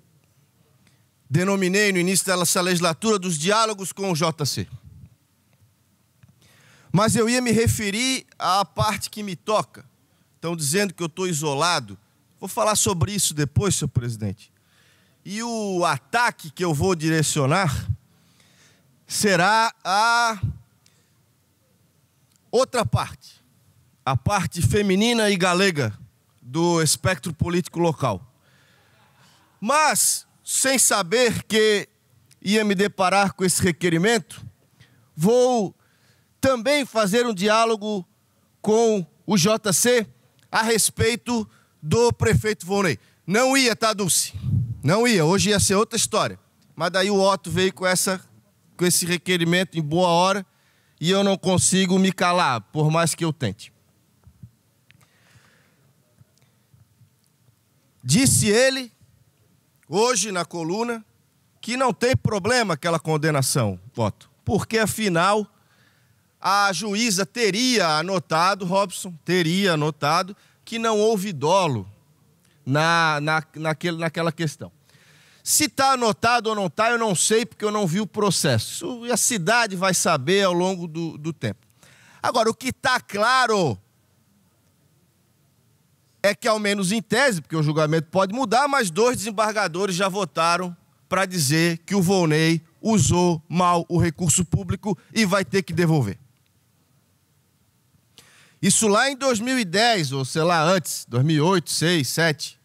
denominei no início dessa legislatura dos diálogos com o JC. Mas eu ia me referir à parte que me toca. Estão dizendo que eu estou isolado. Vou falar sobre isso depois, senhor presidente. E o ataque que eu vou direcionar será a outra parte, a parte feminina e galega do espectro político local. Mas, sem saber que ia me deparar com esse requerimento, vou também fazer um diálogo com o JC a respeito do prefeito Volney. Não ia, tá, Dulce? Não ia, hoje ia ser outra história. Mas daí o Otto veio com esse requerimento em boa hora, e eu não consigo me calar, por mais que eu tente. Disse ele, hoje na coluna, que não tem problema aquela condenação, Otto, porque afinal a juíza teria anotado, Robson, teria anotado que não houve dolo naquela questão. Se está anotado ou não está, eu não sei, porque eu não vi o processo. E a cidade vai saber ao longo do tempo. Agora, o que está claro é que, ao menos em tese, porque o julgamento pode mudar, mas 2 desembargadores já votaram para dizer que o Volney usou mal o recurso público e vai ter que devolver. Isso lá em 2010, ou sei lá, antes, 2008, 2006, 2007.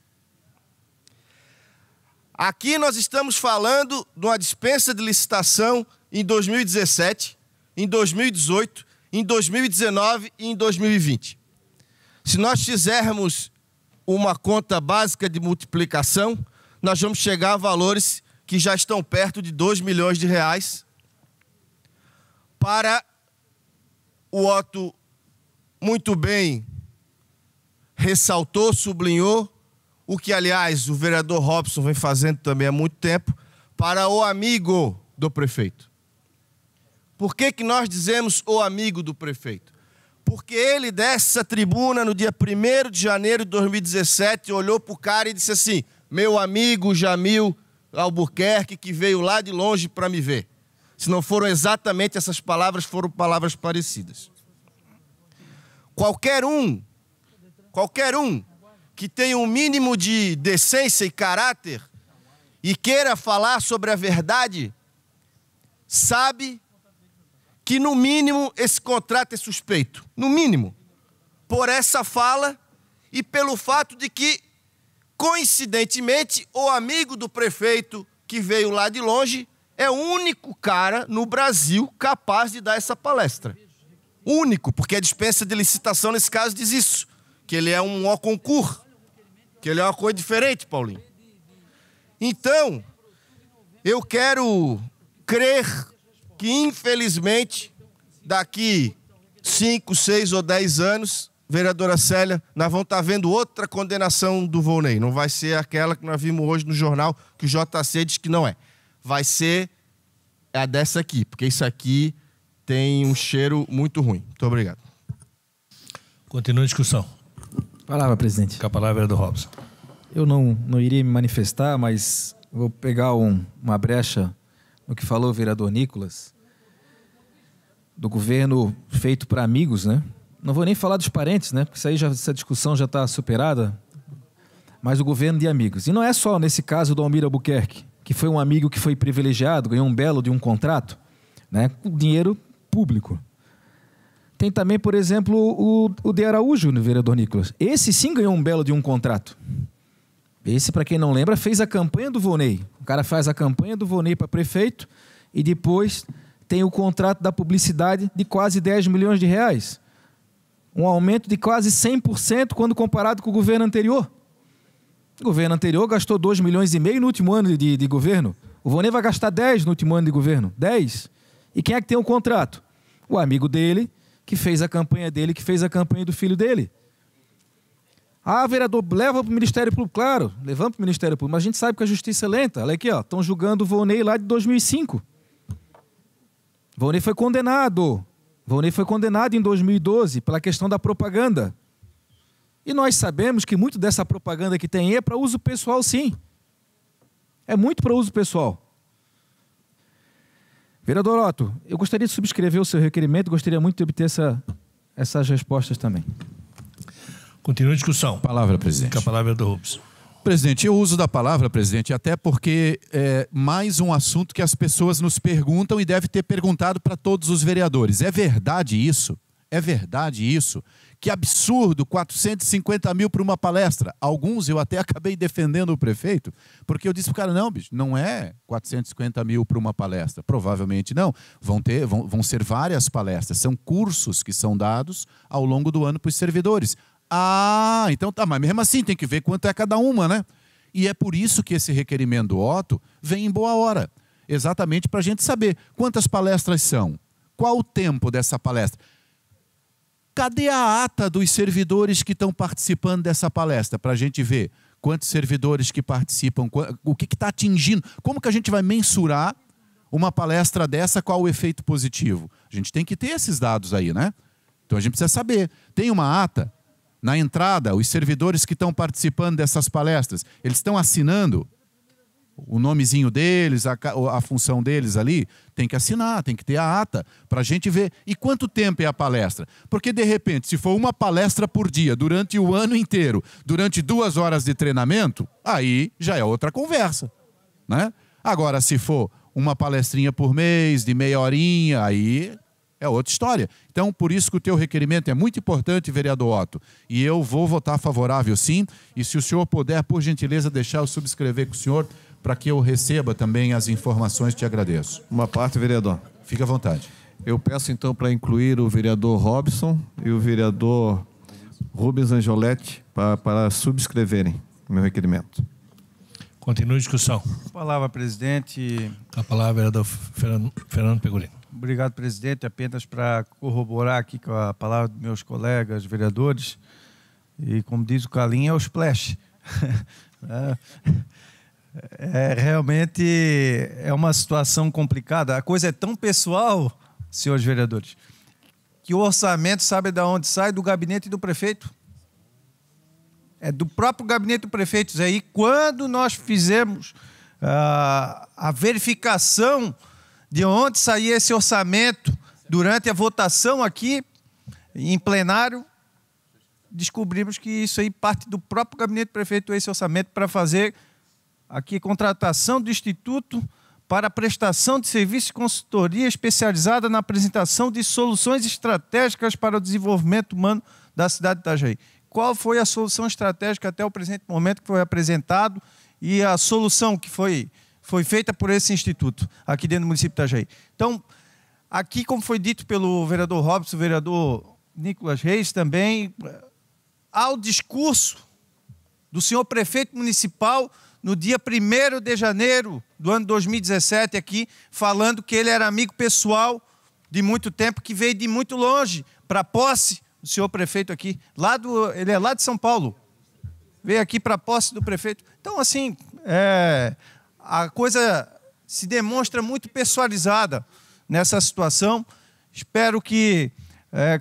Aqui nós estamos falando de uma dispensa de licitação em 2017, em 2018, em 2019 e em 2020. Se nós fizermos uma conta básica de multiplicação, nós vamos chegar a valores que já estão perto de 2 milhões de reais para o Otto muito bem ressaltou, sublinhou, o que, aliás, o vereador Robson vem fazendo também há muito tempo, para o amigo do prefeito. Por que nós dizemos o amigo do prefeito? Porque ele, dessa tribuna, no dia 1º de janeiro de 2017, olhou para o cara e disse assim: meu amigo Jamil Albuquerque, que veio lá de longe para me ver. Se não foram exatamente essas palavras, foram palavras parecidas. Qualquer um que tenha um mínimo de decência e caráter e queira falar sobre a verdade, sabe que, no mínimo, esse contrato é suspeito. No mínimo. Por essa fala e pelo fato de que, coincidentemente, o amigo do prefeito que veio lá de longe é o único cara no Brasil capaz de dar essa palestra. Único, porque a dispensa de licitação, nesse caso, diz isso. Que ele é um concurso. Que ele é uma coisa diferente, Paulinho. Então, eu quero crer que, infelizmente, daqui 5, 6 ou 10 anos, vereadora Célia, nós vamos estar vendo outra condenação do Volney. Não vai ser aquela que nós vimos hoje no jornal, que o JC diz que não é. Vai ser a dessa aqui, porque isso aqui tem um cheiro muito ruim. Muito obrigado. Continua a discussão. Palavra, presidente. Com a palavra é do Robson. Eu não iria me manifestar, mas vou pegar uma brecha no que falou o vereador Nicolas, do governo feito para amigos, né? Não vou nem falar dos parentes, né? Porque essa discussão já está superada, mas o governo de amigos. E não é só nesse caso do Almir Albuquerque, que foi um amigo que foi privilegiado, ganhou um belo de um contrato, né? Com dinheiro público. Tem também, por exemplo, o de Araújo, no vereador Nicolas. Esse sim ganhou um belo de um contrato. Esse, para quem não lembra, fez a campanha do Volney. O cara faz a campanha do Volney para prefeito e depois tem o contrato da publicidade de quase 10 milhões de reais. Um aumento de quase 100% quando comparado com o governo anterior. O governo anterior gastou 2,5 milhões no último ano de governo. O Volney vai gastar 10 no último ano de governo. 10. E quem é que tem o contrato? O amigo dele, que fez a campanha dele, que fez a campanha do filho dele. Ah, vereador, leva para o Ministério Público. Claro, levamos para o Ministério Público, mas a gente sabe que a justiça é lenta. Olha aqui, ó, estão julgando o Volney lá de 2005. Volney foi condenado. Volney foi condenado em 2012 pela questão da propaganda. E nós sabemos que muito dessa propaganda que tem é para uso pessoal, sim. É muito para uso pessoal. Vereador Otto, eu gostaria de subscrever o seu requerimento, gostaria muito de obter essas respostas também. Continua a discussão. Palavra, presidente. Com a palavra é do Robson. Presidente, eu uso da palavra, presidente, até porque é mais um assunto que as pessoas nos perguntam e deve ter perguntado para todos os vereadores. É verdade isso? É verdade isso? Que absurdo, 450 mil para uma palestra. Alguns eu até acabei defendendo o prefeito, porque eu disse para o cara, não, bicho, não é 450 mil para uma palestra. Provavelmente não. Vão ser várias palestras. São cursos que são dados ao longo do ano para os servidores. Ah, então tá, mas mesmo assim tem que ver quanto é cada uma, né? E é por isso que esse requerimento do Otto vem em boa hora. Exatamente para a gente saber quantas palestras são, qual o tempo dessa palestra. Cadê a ata dos servidores que estão participando dessa palestra? Para a gente ver quantos servidores que participam, o que está atingindo. Como que a gente vai mensurar uma palestra dessa, qual o efeito positivo? A gente tem que ter esses dados aí, né? Então a gente precisa saber. Tem uma ata? Na entrada, os servidores que estão participando dessas palestras, eles estão assinando o nomezinho deles, a função deles ali, tem que assinar, tem que ter a ata, para a gente ver. E quanto tempo é a palestra? Porque, de repente, se for uma palestra por dia, durante o ano inteiro, durante 2 horas de treinamento, aí já é outra conversa, né? Agora, se for uma palestrinha por mês, de meia horinha, aí é outra história. Então, por isso que o teu requerimento é muito importante, vereador Otto. E eu vou votar favorável, sim. E se o senhor puder, por gentileza, deixar eu subscrever com o senhor, para que eu receba também as informações, te agradeço. Uma parte, vereador. Fique à vontade. Eu peço, então, para incluir o vereador Robson e o vereador Rubens Angioletti para subscreverem o meu requerimento. Continua a discussão. Palavra, presidente. A palavra é do Fernando Pegorino. Obrigado, presidente. Apenas para corroborar aqui com a palavra dos meus colegas vereadores, e como diz o Calinho, é o splash. Realmente é uma situação complicada. A coisa é tão pessoal, senhores vereadores, que o orçamento, sabe de onde sai? Do gabinete do prefeito. É do próprio gabinete do prefeito. Aí, quando nós fizemos a verificação de onde saía esse orçamento durante a votação aqui em plenário, descobrimos que isso aí parte do próprio gabinete do prefeito, esse orçamento, para fazer aqui contratação do instituto para a prestação de serviços de consultoria especializada na apresentação de soluções estratégicas para o desenvolvimento humano da cidade de Itajaí. Qual foi a solução estratégica até o presente momento que foi apresentado e a solução que foi feita por esse instituto aqui dentro do município de Itajaí? Então, aqui, como foi dito pelo vereador Robson, o vereador Nicolas Reis também, há o discurso do senhor prefeito municipal no dia 1º de janeiro do ano 2017 aqui, falando que ele era amigo pessoal de muito tempo, que veio de muito longe para a posse do senhor prefeito aqui. Ele é lá de São Paulo. Veio aqui para a posse do prefeito. Então, assim, a coisa se demonstra muito pessoalizada nessa situação. Espero que,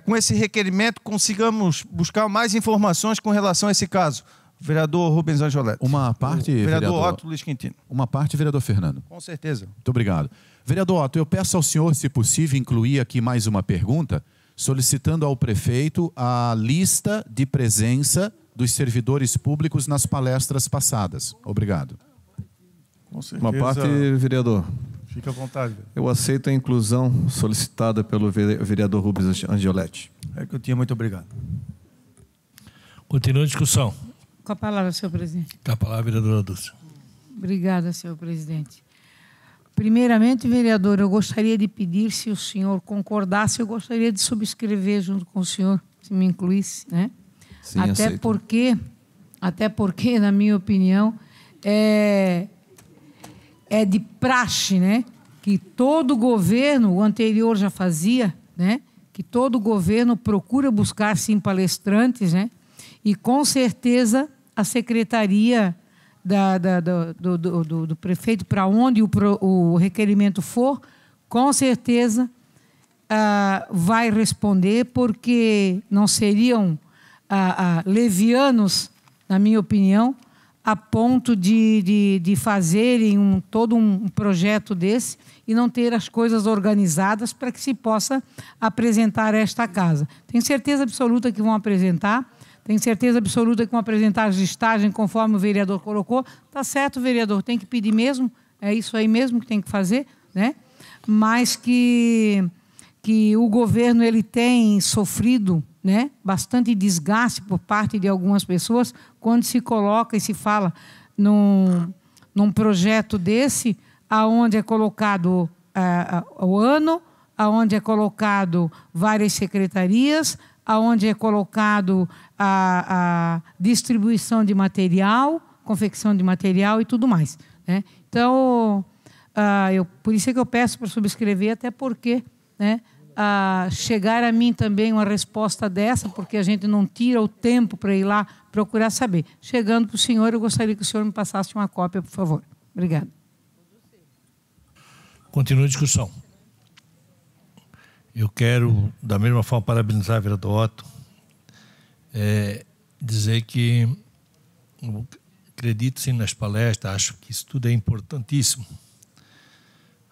com esse requerimento, consigamos buscar mais informações com relação a esse caso. Vereador Rubens Angioletti. Uma parte, vereador Otto Luiz Quintino. Uma parte, vereador Fernando. Com certeza. Muito obrigado. Vereador Otto, eu peço ao senhor, se possível, incluir aqui mais uma pergunta, solicitando ao prefeito a lista de presença dos servidores públicos nas palestras passadas. Obrigado. Com certeza. Uma parte, vereador. Fique à vontade. Eu aceito a inclusão solicitada pelo vereador Rubens Angioletti. É que eu tinha. Muito obrigado. Continua a discussão. Com a palavra, senhor presidente. Com a palavra, vereadora Dulce. Obrigada, senhor presidente. Primeiramente, vereador, eu gostaria de pedir, se o senhor concordasse, eu gostaria de subscrever junto com o senhor, se me incluísse, né? Sim, até porque, na minha opinião, é de praxe, né? Que todo governo, o anterior já fazia, né? Que todo governo procura buscar, sim, palestrantes, né? E, com certeza, a secretaria do prefeito, para onde o requerimento for, com certeza vai responder, porque não seriam levianos, na minha opinião, a ponto de fazerem todo um projeto desse e não ter as coisas organizadas para que se possa apresentar esta casa. Tenho certeza absoluta que vão apresentar. Tenho certeza absoluta que vão apresentar as listagens conforme o vereador colocou. Tá certo, vereador, tem que pedir mesmo, é isso aí mesmo que tem que fazer, né? Mas que o governo ele tem sofrido, né, bastante desgaste por parte de algumas pessoas quando se coloca e se fala num projeto desse, aonde é colocado o ano, aonde é colocado várias secretarias, aonde é colocado a distribuição de material, confecção de material e tudo mais, né? Então, por isso é que eu peço para subscrever, até porque, né, chegar a mim também uma resposta dessa, porque a gente não tira o tempo para ir lá procurar saber. Chegando para o senhor, eu gostaria que o senhor me passasse uma cópia, por favor. Obrigada. Continua a discussão. Eu quero, da mesma forma, parabenizar o vereador Otto, dizer que eu acredito sim nas palestras, acho que isso tudo é importantíssimo,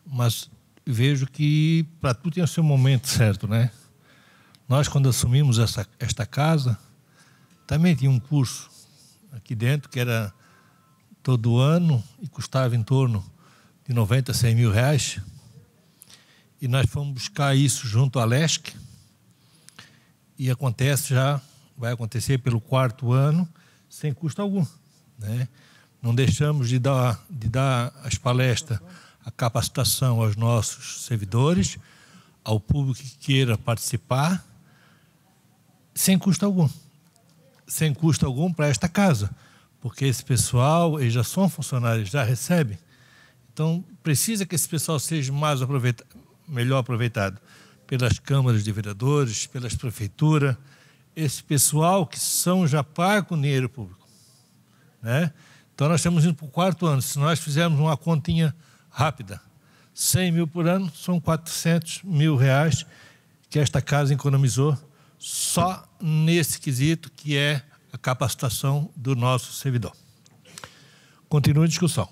mas vejo que para tudo tem o seu momento certo, né? Nós, quando assumimos esta casa, também tinha um curso aqui dentro que era todo ano e custava em torno de 90 a 100 mil reais. E nós fomos buscar isso junto à LESC e vai acontecer pelo 4º ano sem custo algum, né? Não deixamos de dar as palestras, a capacitação aos nossos servidores, ao público que queira participar, sem custo algum. Sem custo algum para esta casa, porque esse pessoal, eles já são funcionários, já recebem. Então, precisa que esse pessoal seja melhor aproveitado pelas câmaras de vereadores, pelas prefeituras, esse pessoal que já paga com dinheiro público, né? Então, nós estamos indo para o 4º ano. Se nós fizermos uma continha rápida, 100 mil por ano, são 400 mil reais que esta casa economizou só nesse quesito que é a capacitação do nosso servidor. Continua a discussão.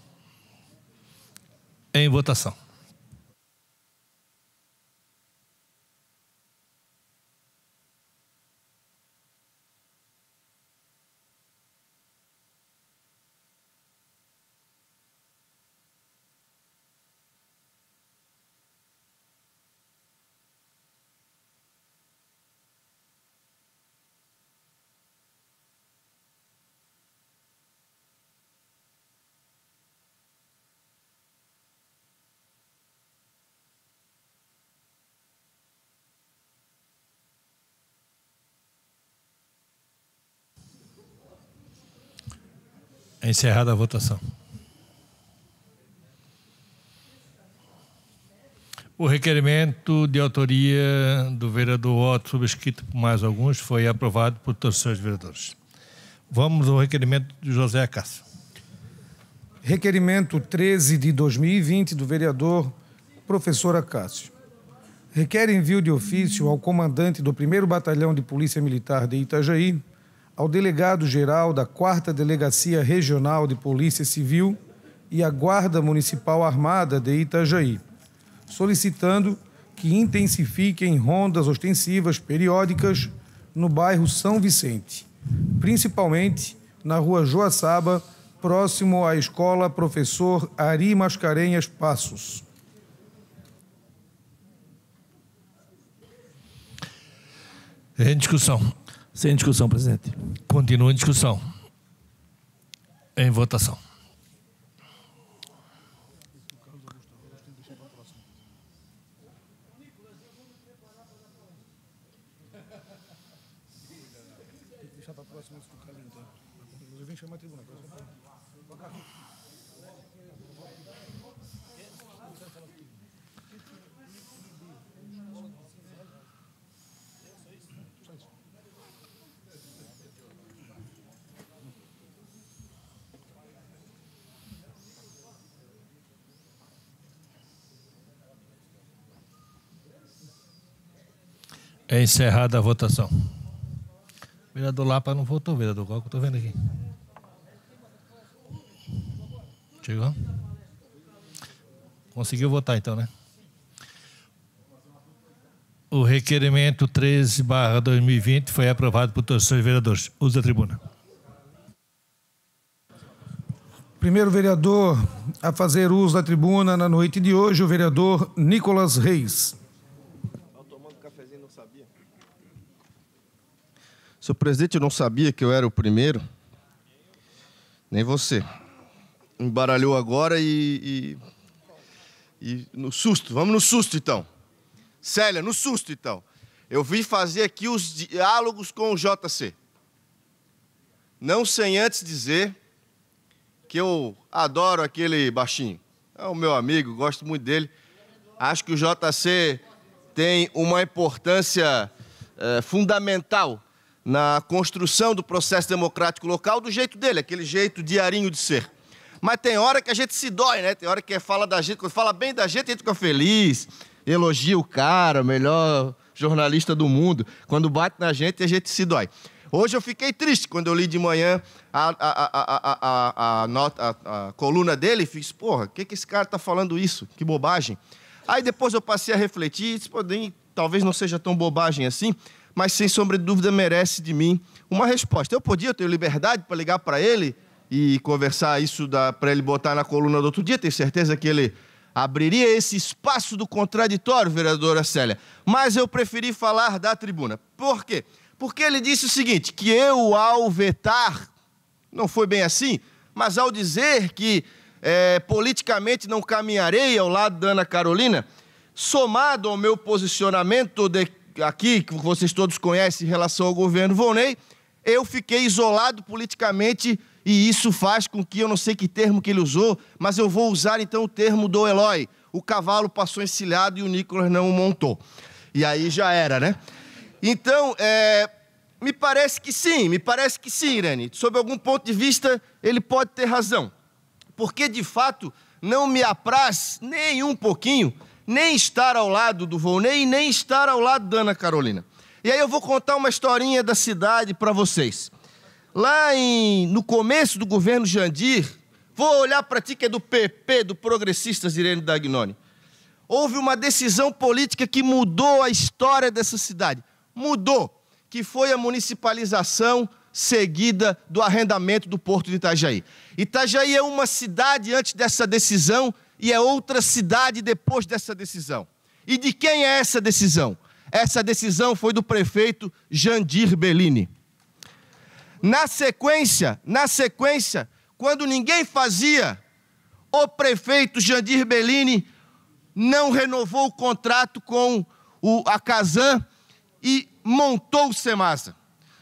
Em votação. Encerrada a votação. O requerimento de autoria do vereador Otto, subscrito por mais alguns, foi aprovado por todos os seus vereadores. Vamos ao requerimento de José Acácio. Requerimento 13 de 2020 do vereador professor Acácio. Requer envio de ofício ao comandante do 1º Batalhão de Polícia Militar de Itajaí, ao delegado-geral da 4ª Delegacia Regional de Polícia Civil e à Guarda Municipal Armada de Itajaí, solicitando que intensifiquem rondas ostensivas periódicas no bairro São Vicente, principalmente na rua Joaçaba, próximo à Escola Professor Ari Mascarenhas Passos. Em discussão. Sem discussão, presidente. Continua em discussão. Em votação. É encerrada a votação. O vereador Lapa não votou, vereador. Qual que eu estou vendo aqui? Chegou? Conseguiu votar então, né? O requerimento 13/2020 foi aprovado por todos os seus vereadores. Use a tribuna. Primeiro vereador a fazer uso da tribuna na noite de hoje, o vereador Nicolas Reis. Senhor presidente, eu não sabia que eu era o primeiro. Nem você. Embaralhou agora e no susto. Vamos no susto, então. Célia, no susto, então. Eu vim fazer aqui os diálogos com o JC. Não sem antes dizer que eu adoro aquele baixinho. É o meu amigo, gosto muito dele. Acho que o JC tem uma importância fundamental na construção do processo democrático local do jeito dele, aquele jeito diarinho de ser. Mas tem hora que a gente se dói, né? Tem hora que fala da gente, quando fala bem da gente, a gente fica feliz, elogia o cara, o melhor jornalista do mundo. Quando bate na gente, a gente se dói. Hoje eu fiquei triste quando eu li de manhã a coluna dele e fiz, porra, o que esse cara tá falando isso? Que bobagem. Aí depois eu passei a refletir e disse, pô, talvez não seja tão bobagem assim, mas sem sombra de dúvida merece de mim uma resposta. Eu tenho liberdade para ligar para ele e conversar isso para ele botar na coluna do outro dia, tenho certeza que ele abriria esse espaço do contraditório, vereadora Célia. Mas eu preferi falar da tribuna. Por quê? Porque ele disse o seguinte, que eu, ao vetar, não foi bem assim, mas ao dizer que politicamente não caminharei ao lado da Ana Carolina, somado ao meu posicionamento aqui, que vocês todos conhecem em relação ao governo Volney, eu fiquei isolado politicamente e isso faz com que, eu não sei que termo que ele usou, mas eu vou usar então o termo do Eloy. O cavalo passou encilhado e o Nicolas não o montou. E aí já era, né? Então, me parece que sim, Irene. Sob algum ponto de vista, ele pode ter razão. Porque, de fato, não me apraz nem um pouquinho nem estar ao lado do Volney, nem estar ao lado da Ana Carolina. E aí eu vou contar uma historinha da cidade para vocês. Lá no começo do governo Jandir, vou olhar para ti que é do PP, do Progressistas, Irene Dagnoni. Houve uma decisão política que mudou a história dessa cidade. Mudou, que foi a municipalização seguida do arrendamento do Porto de Itajaí. Itajaí é uma cidade antes dessa decisão e é outra cidade depois dessa decisão. E de quem é essa decisão? Essa decisão foi do prefeito Jandir Bellini. Na sequência, quando ninguém fazia, o prefeito Jandir Bellini não renovou o contrato com a Casan e montou o Semasa.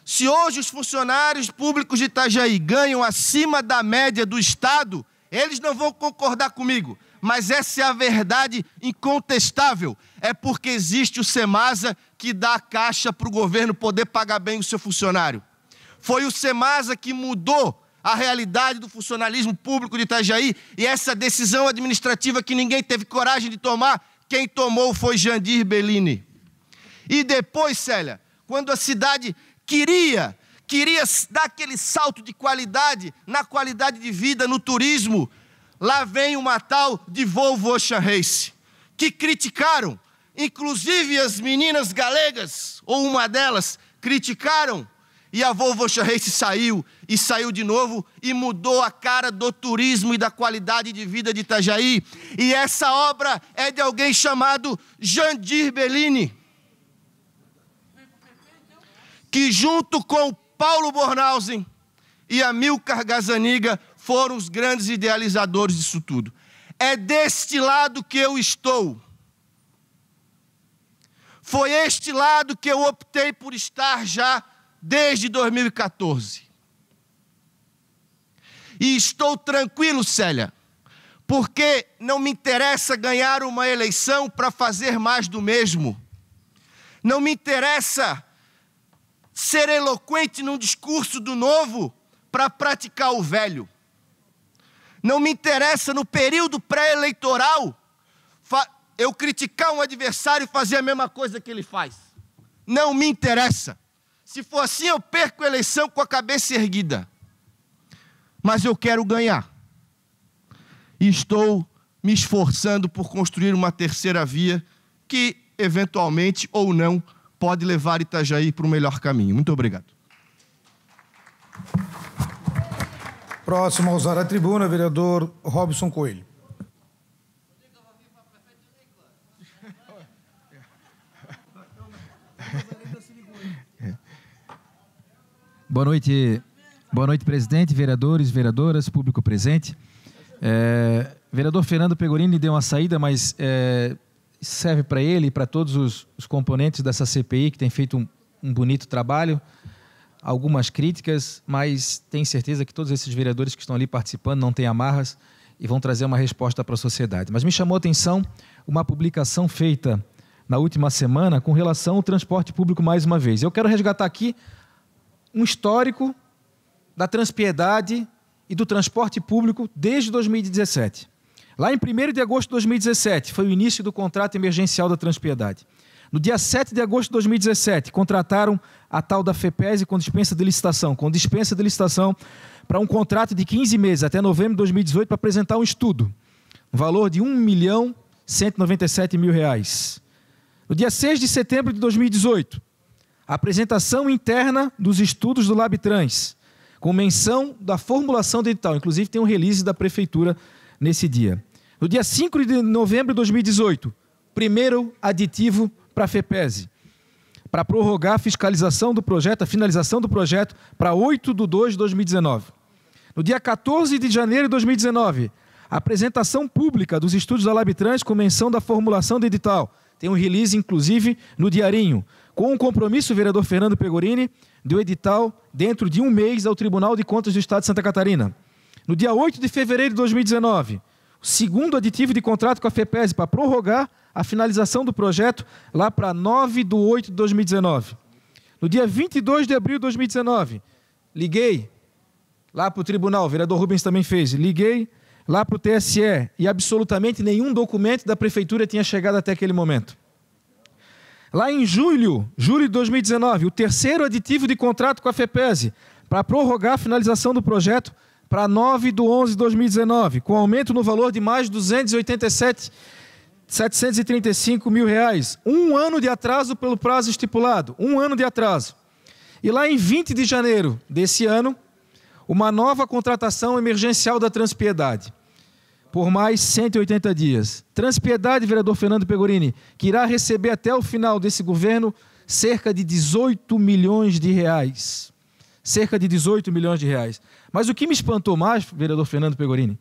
Se hoje os funcionários públicos de Itajaí ganham acima da média do Estado, eles não vão concordar comigo, mas essa é a verdade incontestável. É porque existe o Semasa que dá a caixa para o governo poder pagar bem o seu funcionário. Foi o Semasa que mudou a realidade do funcionalismo público de Itajaí, e essa decisão administrativa que ninguém teve coragem de tomar, quem tomou foi Jandir Bellini. E depois, Célia, quando a cidade queria dar aquele salto de qualidade, na qualidade de vida, no turismo, lá vem uma tal de Volvo Ocean Race, que criticaram, inclusive as meninas galegas, ou uma delas, criticaram, e a Volvo Ocean Race saiu, e saiu de novo, e mudou a cara do turismo e da qualidade de vida de Itajaí. E essa obra é de alguém chamado Jandir Bellini, que junto com Paulo Bornhausen e Amilcar Gazzaniga foram os grandes idealizadores disso tudo. É deste lado que eu estou. Foi este lado que eu optei por estar já desde 2014. E estou tranquilo, Célia, porque não me interessa ganhar uma eleição para fazer mais do mesmo. Não me interessa ser eloquente num discurso do novo para praticar o velho. Não me interessa, no período pré-eleitoral, eu criticar um adversário e fazer a mesma coisa que ele faz. Não me interessa. Se for assim, eu perco a eleição com a cabeça erguida. Mas eu quero ganhar. E estou me esforçando por construir uma terceira via que, eventualmente ou não, pode levar Itajaí para o melhor caminho. Muito obrigado. Próximo a usar a tribuna, vereador Robson Coelho. Boa noite, presidente, vereadores, vereadoras, público presente. Vereador Fernando Pegorini deu uma saída, mas serve para ele e para todos os componentes dessa CPI, que tem feito um bonito trabalho. Algumas críticas, mas tenho certeza que todos esses vereadores que estão ali participando não têm amarras e vão trazer uma resposta para a sociedade. Mas me chamou a atenção uma publicação feita na última semana com relação ao transporte público mais uma vez. Eu quero resgatar aqui um histórico da Transpiedade e do transporte público desde 2017. Lá em 1º de agosto de 2017 foi o início do contrato emergencial da Transpiedade. No dia 7 de agosto de 2017, contrataram a tal da FEPESE com dispensa de licitação para um contrato de 15 meses, até novembro de 2018, para apresentar um estudo, um valor de R$1.197.000. No dia 6 de setembro de 2018, a apresentação interna dos estudos do LabTrans, com menção da formulação do edital. Inclusive, tem um release da Prefeitura nesse dia. No dia 5 de novembro de 2018, primeiro aditivo para a FEPESE, para prorrogar a fiscalização do projeto, a finalização do projeto, para 8 de 2 de 2019. No dia 14 de janeiro de 2019, a apresentação pública dos estudos da LabTrans com menção da formulação do edital. Tem um release, inclusive, no Diarinho, com um compromisso, vereador Fernando Pegorini, do edital dentro de um mês ao Tribunal de Contas do Estado de Santa Catarina. No dia 8 de fevereiro de 2019, o segundo aditivo de contrato com a FEPESE para prorrogar a finalização do projeto lá para 9 de 8 de 2019. No dia 22 de abril de 2019, liguei lá para o tribunal, o vereador Rubens também fez, liguei lá para o TSE e absolutamente nenhum documento da Prefeitura tinha chegado até aquele momento. Lá em julho de 2019, o terceiro aditivo de contrato com a FEPESE para prorrogar a finalização do projeto para 9 de 11 de 2019, com aumento no valor de mais de R$287.735 mil. Um ano de atraso pelo prazo estipulado, um ano de atraso. E lá em 20 de janeiro desse ano, uma nova contratação emergencial da Transpiedade, por mais 180 dias. Transpiedade, vereador Fernando Pegorini, que irá receber até o final desse governo cerca de 18 milhões de reais. Cerca de 18 milhões de reais. Mas o que me espantou mais, vereador Fernando Pegorini,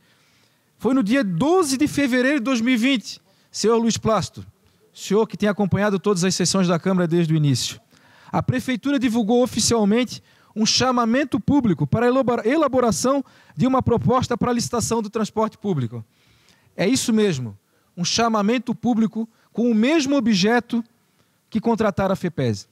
foi no dia 12 de fevereiro de 2020, senhor Luiz Plácido, senhor que tem acompanhado todas as sessões da Câmara desde o início. a Prefeitura divulgou oficialmente um chamamento público para a elaboração de uma proposta para a licitação do transporte público. É isso mesmo, um chamamento público com o mesmo objeto que contratar a FEPESE.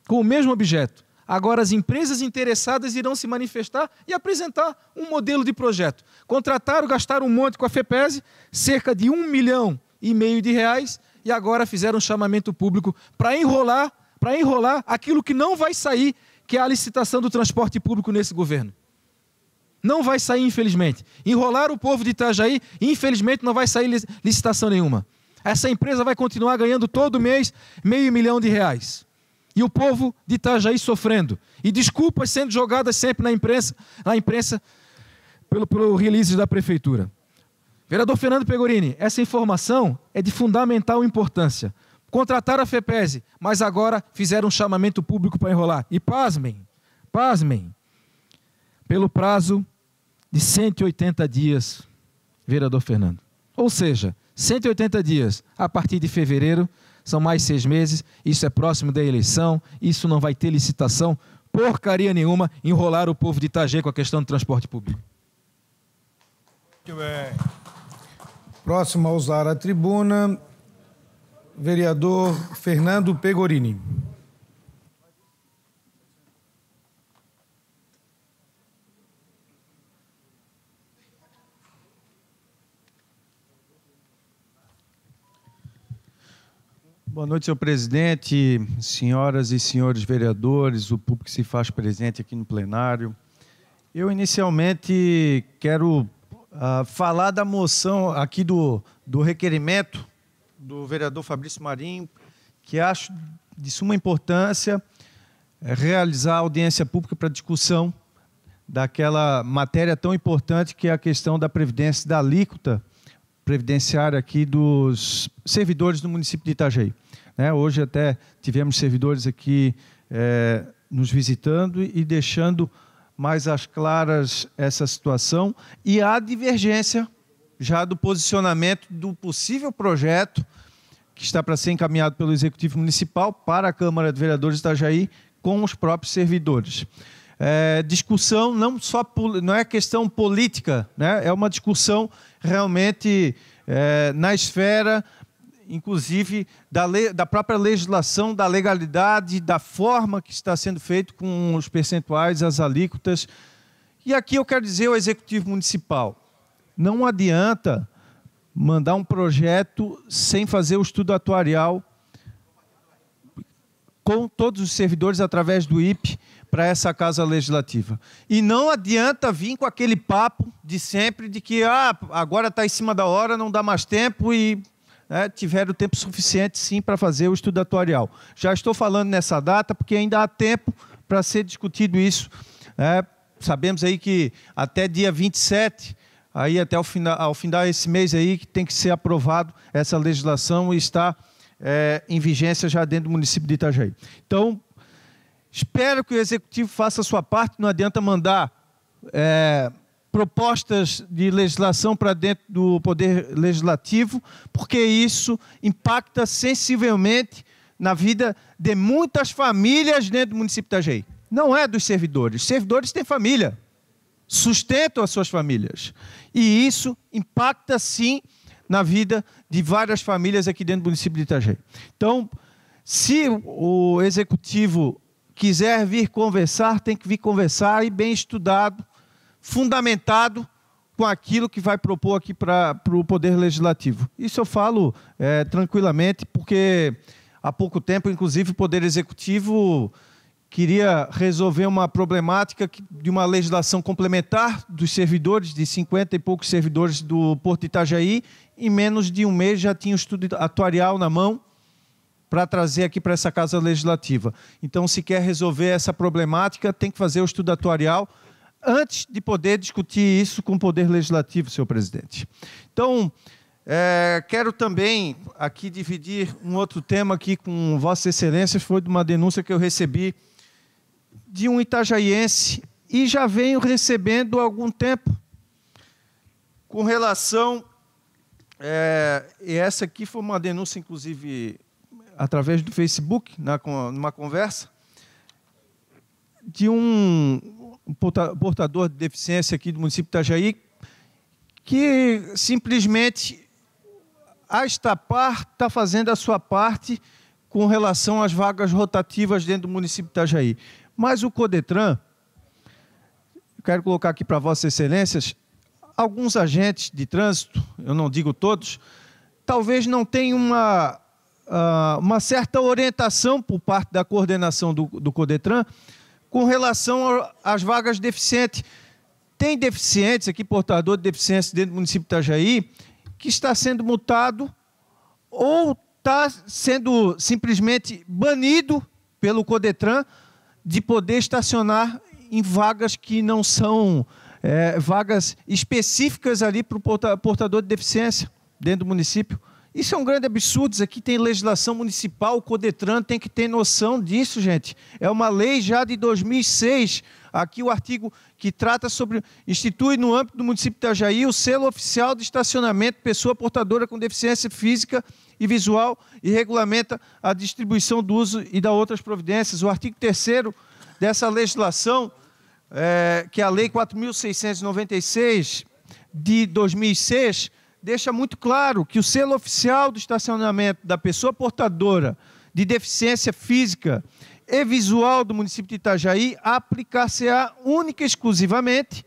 Com o mesmo objeto. Agora as empresas interessadas irão se manifestar e apresentar um modelo de projeto. Contrataram, gastaram um monte com a FEPESE, cerca de R$1,5 milhão de reais, e agora fizeram um chamamento público para enrolar aquilo que não vai sair, que é a licitação do transporte público nesse governo. Não vai sair, infelizmente. Enrolar o povo de Itajaí, infelizmente não vai sair licitação nenhuma. Essa empresa vai continuar ganhando todo mês R$500 mil. E o povo de Itajaí sofrendo. E desculpas sendo jogadas sempre na imprensa pelo release da Prefeitura. Vereador Fernando Pegorini, essa informação é de fundamental importância. Contrataram a FEPESE, mas agora fizeram um chamamento público para enrolar. E pasmem, pelo prazo de 180 dias, vereador Fernando. Ou seja, 180 dias a partir de fevereiro, são mais 6 meses, isso é próximo da eleição, isso não vai ter licitação, porcaria nenhuma, enrolar o povo de Itajaí com a questão do transporte público. Muito bem. Próximo a usar a tribuna, vereador Fernando Pegorini. Boa noite, senhor presidente, senhoras e senhores vereadores, o público que se faz presente aqui no plenário. Eu, inicialmente, quero falar da moção aqui do requerimento do vereador Fabrício Marinho, que acho de suma importância realizar audiência pública para discussão daquela matéria tão importante que é a questão da previdência, da alíquota previdenciária aqui dos servidores do município de Itajaí. Hoje até tivemos servidores aqui nos visitando e deixando mais às claras essa situação e a divergência já do posicionamento do possível projeto que está para ser encaminhado pelo Executivo Municipal para a Câmara de Vereadores de Itajaí com os próprios servidores. Discussão não é questão política, é uma discussão realmente na esfera, inclusive, da própria legislação, da legalidade, da forma que está sendo feito com os percentuais, as alíquotas. E aqui eu quero dizer ao Executivo Municipal, não adianta mandar um projeto sem fazer o estudo atuarial com todos os servidores através do IPE para essa Casa Legislativa. E não adianta vir com aquele papo de sempre de que agora está em cima da hora, não dá mais tempo e tiveram tempo suficiente, sim, para fazer o estudo atuarial. Já estou falando nessa data porque ainda há tempo para ser discutido isso. Sabemos aí que até dia 27, aí até ao final desse mês aí, que tem que ser aprovado essa legislação e está em vigência já dentro do município de Itajaí. Então, espero que o Executivo faça a sua parte, não adianta mandar propostas de legislação para dentro do Poder Legislativo, porque isso impacta sensivelmente na vida de muitas famílias dentro do município de Itajaí. Não é dos servidores. Os servidores têm família, sustentam as suas famílias. E isso impacta, sim, na vida de várias famílias aqui dentro do município de Itajaí. Então, se o Executivo quiser vir conversar, tem que vir conversar e bem estudado, fundamentado com aquilo que vai propor aqui para o Poder Legislativo. Isso eu falo tranquilamente, porque há pouco tempo, inclusive, o Poder Executivo queria resolver uma problemática de uma legislação complementar dos servidores, de 50 e poucos servidores do Porto de Itajaí, em menos de um mês já tinha o estudo atuarial na mão para trazer aqui para essa Casa Legislativa. Então, se quer resolver essa problemática, tem que fazer o estudo atuarial antes de poder discutir isso com o Poder Legislativo, senhor presidente. Então, quero também aqui dividir um outro tema aqui com Vossa Excelência, foi de uma denúncia que eu recebi de um itajaiense e já venho recebendo há algum tempo com relação... e essa aqui foi uma denúncia, inclusive, através do Facebook, numa conversa, de um portador de deficiência aqui do município de Itajaí, que simplesmente a Estapar está fazendo a sua parte com relação às vagas rotativas dentro do município de Itajaí. Mas o CODETRAN, eu quero colocar aqui para Vossas Excelências, alguns agentes de trânsito, eu não digo todos, talvez não tenham uma certa orientação por parte da coordenação do CODETRAN com relação às vagas deficientes. Tem deficientes aqui, portador de deficiência dentro do município de Itajaí, que está sendo multado ou está sendo simplesmente banido pelo CODETRAN de poder estacionar em vagas que não são vagas específicas ali para o portador de deficiência dentro do município. Isso é um grande absurdo. Isso aqui tem legislação municipal, o CODETRAN tem que ter noção disso, gente. É uma lei já de 2006. Aqui o artigo que trata sobre... institui no âmbito do município de Itajaí o selo oficial de estacionamento pessoa portadora com deficiência física e visual e regulamenta a distribuição do uso e da outras providências. O artigo 3º dessa legislação, que é a Lei 4.696 de 2006, deixa muito claro que o selo oficial do estacionamento da pessoa portadora de deficiência física e visual do município de Itajaí aplicar-se-á única e exclusivamente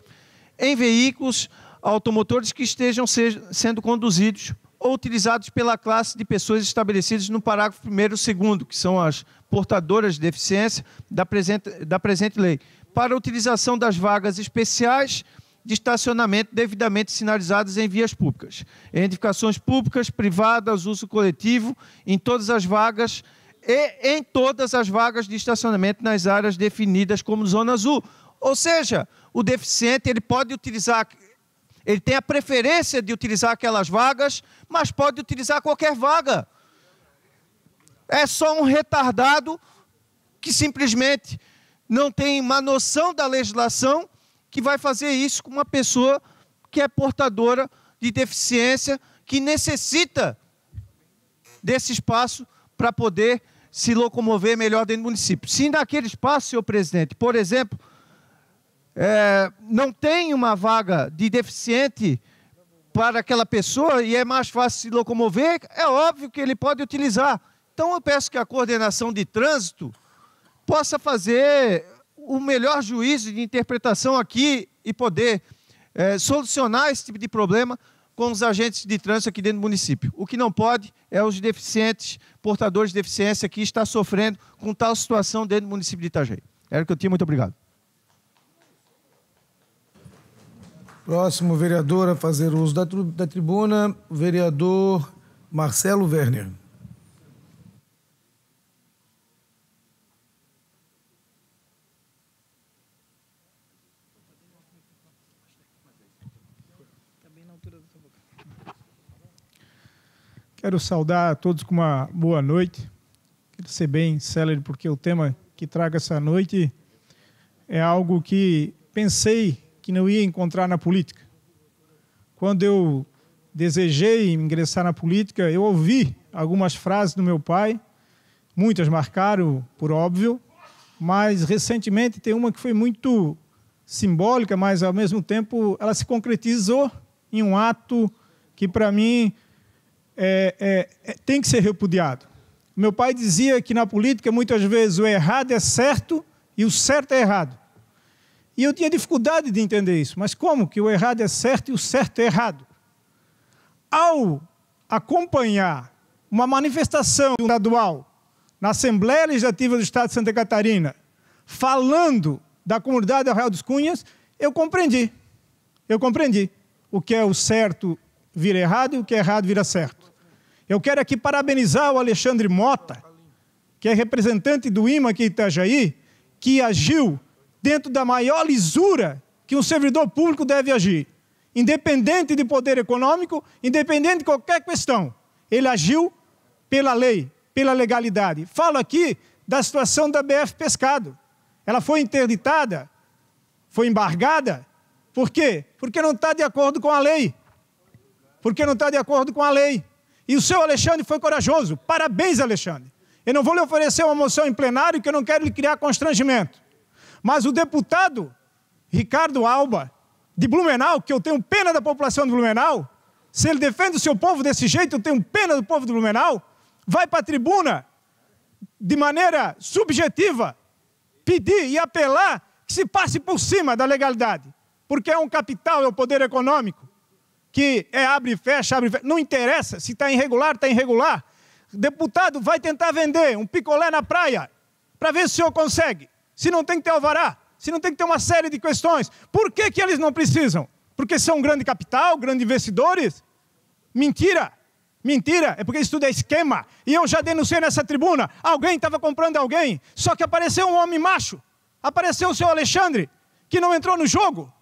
em veículos automotores que estejam sendo conduzidos ou utilizados pela classe de pessoas estabelecidas no parágrafo 1º e 2º, que são as portadoras de deficiência da presente lei, para a utilização das vagas especiais de estacionamento devidamente sinalizadas em vias públicas, em edificações públicas, privadas, uso coletivo, em todas as vagas e em todas as vagas de estacionamento nas áreas definidas como zona azul. Ou seja, o deficiente ele pode utilizar, ele tem a preferência de utilizar aquelas vagas, mas pode utilizar qualquer vaga. É só um retardado que simplesmente não tem uma noção da legislação que vai fazer isso com uma pessoa que é portadora de deficiência, que necessita desse espaço para poder se locomover melhor dentro do município. Se naquele espaço, senhor presidente, por exemplo, não tem uma vaga de deficiente para aquela pessoa e é mais fácil se locomover, é óbvio que ele pode utilizar. Então eu peço que a coordenação de trânsito possa fazer o melhor juízo de interpretação aqui e poder solucionar esse tipo de problema com os agentes de trânsito aqui dentro do município. O que não pode é os deficientes, portadores de deficiência que estão sofrendo com tal situação dentro do município de Itajaí. Era o que eu tinha, muito obrigado. Próximo vereador a fazer uso da tribuna, o vereador Marcelo Werner. Quero saudar a todos com uma boa noite. Quero ser bem célere, porque o tema que trago essa noite é algo que pensei que não ia encontrar na política. Quando eu desejei ingressar na política, eu ouvi algumas frases do meu pai, muitas marcaram, por óbvio, mas recentemente tem uma que foi muito simbólica, mas ao mesmo tempo ela se concretizou em um ato que para mim tem que ser repudiado. Meu pai dizia que na política muitas vezes o errado é certo e o certo é errado. E eu tinha dificuldade de entender isso. Mas como que o errado é certo e o certo é errado? Ao acompanhar uma manifestação estadual na Assembleia Legislativa do Estado de Santa Catarina, falando da comunidade Arraial dos Cunhas, eu compreendi. Eu compreendi o que é o certo vira errado e o que é errado vira certo. Eu quero aqui parabenizar o Alexandre Mota, que é representante do IMA aqui em Itajaí, que agiu dentro da maior lisura que um servidor público deve agir. Independente de poder econômico, independente de qualquer questão. Ele agiu pela lei, pela legalidade. Falo aqui da situação da BF Pescado. Ela foi interditada, foi embargada. Por quê? Porque não está de acordo com a lei. Porque não está de acordo com a lei. E o seu Alexandre foi corajoso. Parabéns, Alexandre. Eu não vou lhe oferecer uma moção em plenário que eu não quero lhe criar constrangimento. Mas o deputado Ricardo Alba, de Blumenau, que eu tenho pena da população de Blumenau, se ele defende o seu povo desse jeito, eu tenho pena do povo de Blumenau, vai para a tribuna, de maneira subjetiva, pedir e apelar que se passe por cima da legalidade. Porque é um capital, é o poder econômico, que abre e fecha, não interessa se está irregular, está irregular. O deputado vai tentar vender um picolé na praia, para ver se o senhor consegue. Se não tem que ter alvará, se não tem que ter uma série de questões. Por que que eles não precisam? Porque são grande capital, grandes investidores? Mentira! Mentira, é porque isso tudo é esquema. E eu já denunciei nessa tribuna, alguém estava comprando alguém, só que apareceu um homem macho, apareceu o senhor Alexandre, que não entrou no jogo.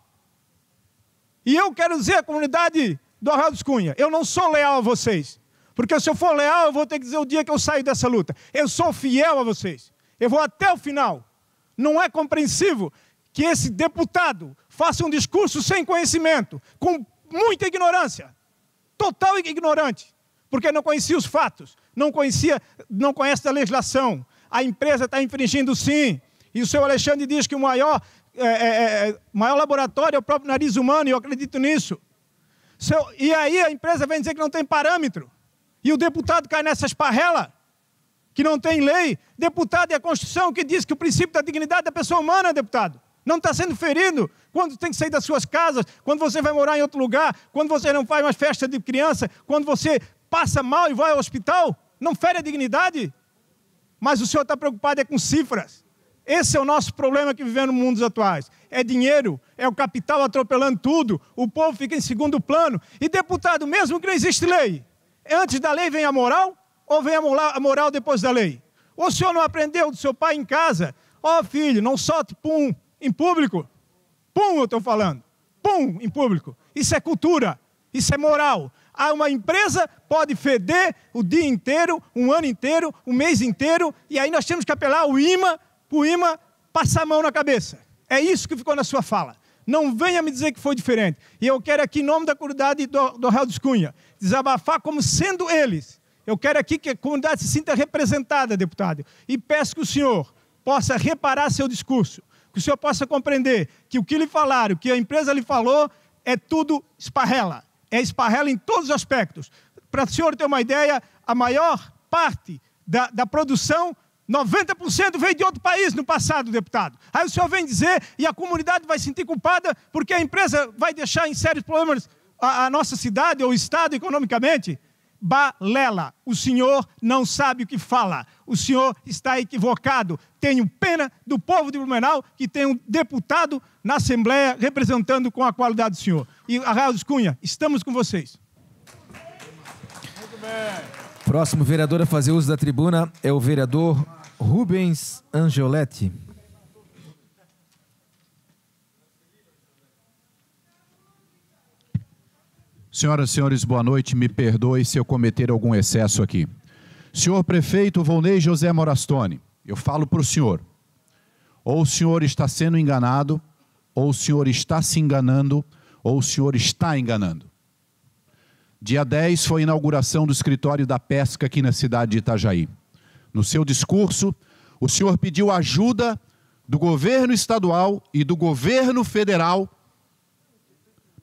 E eu quero dizer à comunidade do Arraial dos Cunha, eu não sou leal a vocês, porque se eu for leal, eu vou ter que dizer o dia que eu saio dessa luta. Eu sou fiel a vocês, eu vou até o final. Não é compreensível que esse deputado faça um discurso sem conhecimento, com muita ignorância, total ignorante. Porque não conhecia os fatos, não conhece a legislação. A empresa está infringindo sim. E o senhor Alexandre diz que o maior laboratório é o próprio nariz humano, e eu acredito nisso. E aí a empresa vem dizer que não tem parâmetro. E o deputado cai nessa esparrela, que não tem lei. Deputado é a Constituição que diz que o princípio da dignidade da pessoa humana, deputado, não está sendo ferido quando tem que sair das suas casas, quando você vai morar em outro lugar, quando você não faz mais festa de criança, quando você passa mal e vai ao hospital, não fere a dignidade? Mas o senhor está preocupado com cifras. Esse é o nosso problema que vivemos no mundo atuais. É dinheiro, é o capital atropelando tudo, o povo fica em segundo plano. E deputado, mesmo que não existe lei, antes da lei vem a moral ou vem a moral depois da lei? O senhor não aprendeu do seu pai em casa? Ó filho, não solte pum em público. Pum, eu estou falando. Pum em público. Isso é cultura, isso é moral. Uma empresa pode feder o dia inteiro, um ano inteiro, um mês inteiro, e aí nós temos que apelar ao IMA, para o IMA passar a mão na cabeça. É isso que ficou na sua fala. Não venha me dizer que foi diferente. E eu quero aqui, em nome da comunidade do Arraial dos Cunha, desabafar como sendo eles. Eu quero aqui que a comunidade se sinta representada, deputado. E peço que o senhor possa reparar seu discurso, que o senhor possa compreender que o que lhe falaram, o que a empresa lhe falou, é tudo esparrela. É esparrela em todos os aspectos. Para o senhor ter uma ideia, a maior parte da produção, 90% veio de outro país no passado, deputado. Aí o senhor vem dizer, e a comunidade vai se sentir culpada, porque a empresa vai deixar em sérios problemas a nossa cidade ou o Estado economicamente. Balela, o senhor não sabe o que fala. O senhor está equivocado. Tenho pena do povo de Blumenau que tem um deputado na Assembleia representando com a qualidade do senhor. E Arraial dos Cunha, estamos com vocês. Muito bem. Próximo vereador a fazer uso da tribuna é o vereador Rubens Angioletti. Senhoras e senhores, boa noite. Me perdoe se eu cometer algum excesso aqui. Senhor prefeito Volney José Morastone, eu falo para o senhor. Ou o senhor está sendo enganado, ou o senhor está se enganando, ou o senhor está enganando. Dia 10 foi a inauguração do escritório da pesca aqui na cidade de Itajaí. No seu discurso, o senhor pediu ajuda do governo estadual e do governo federal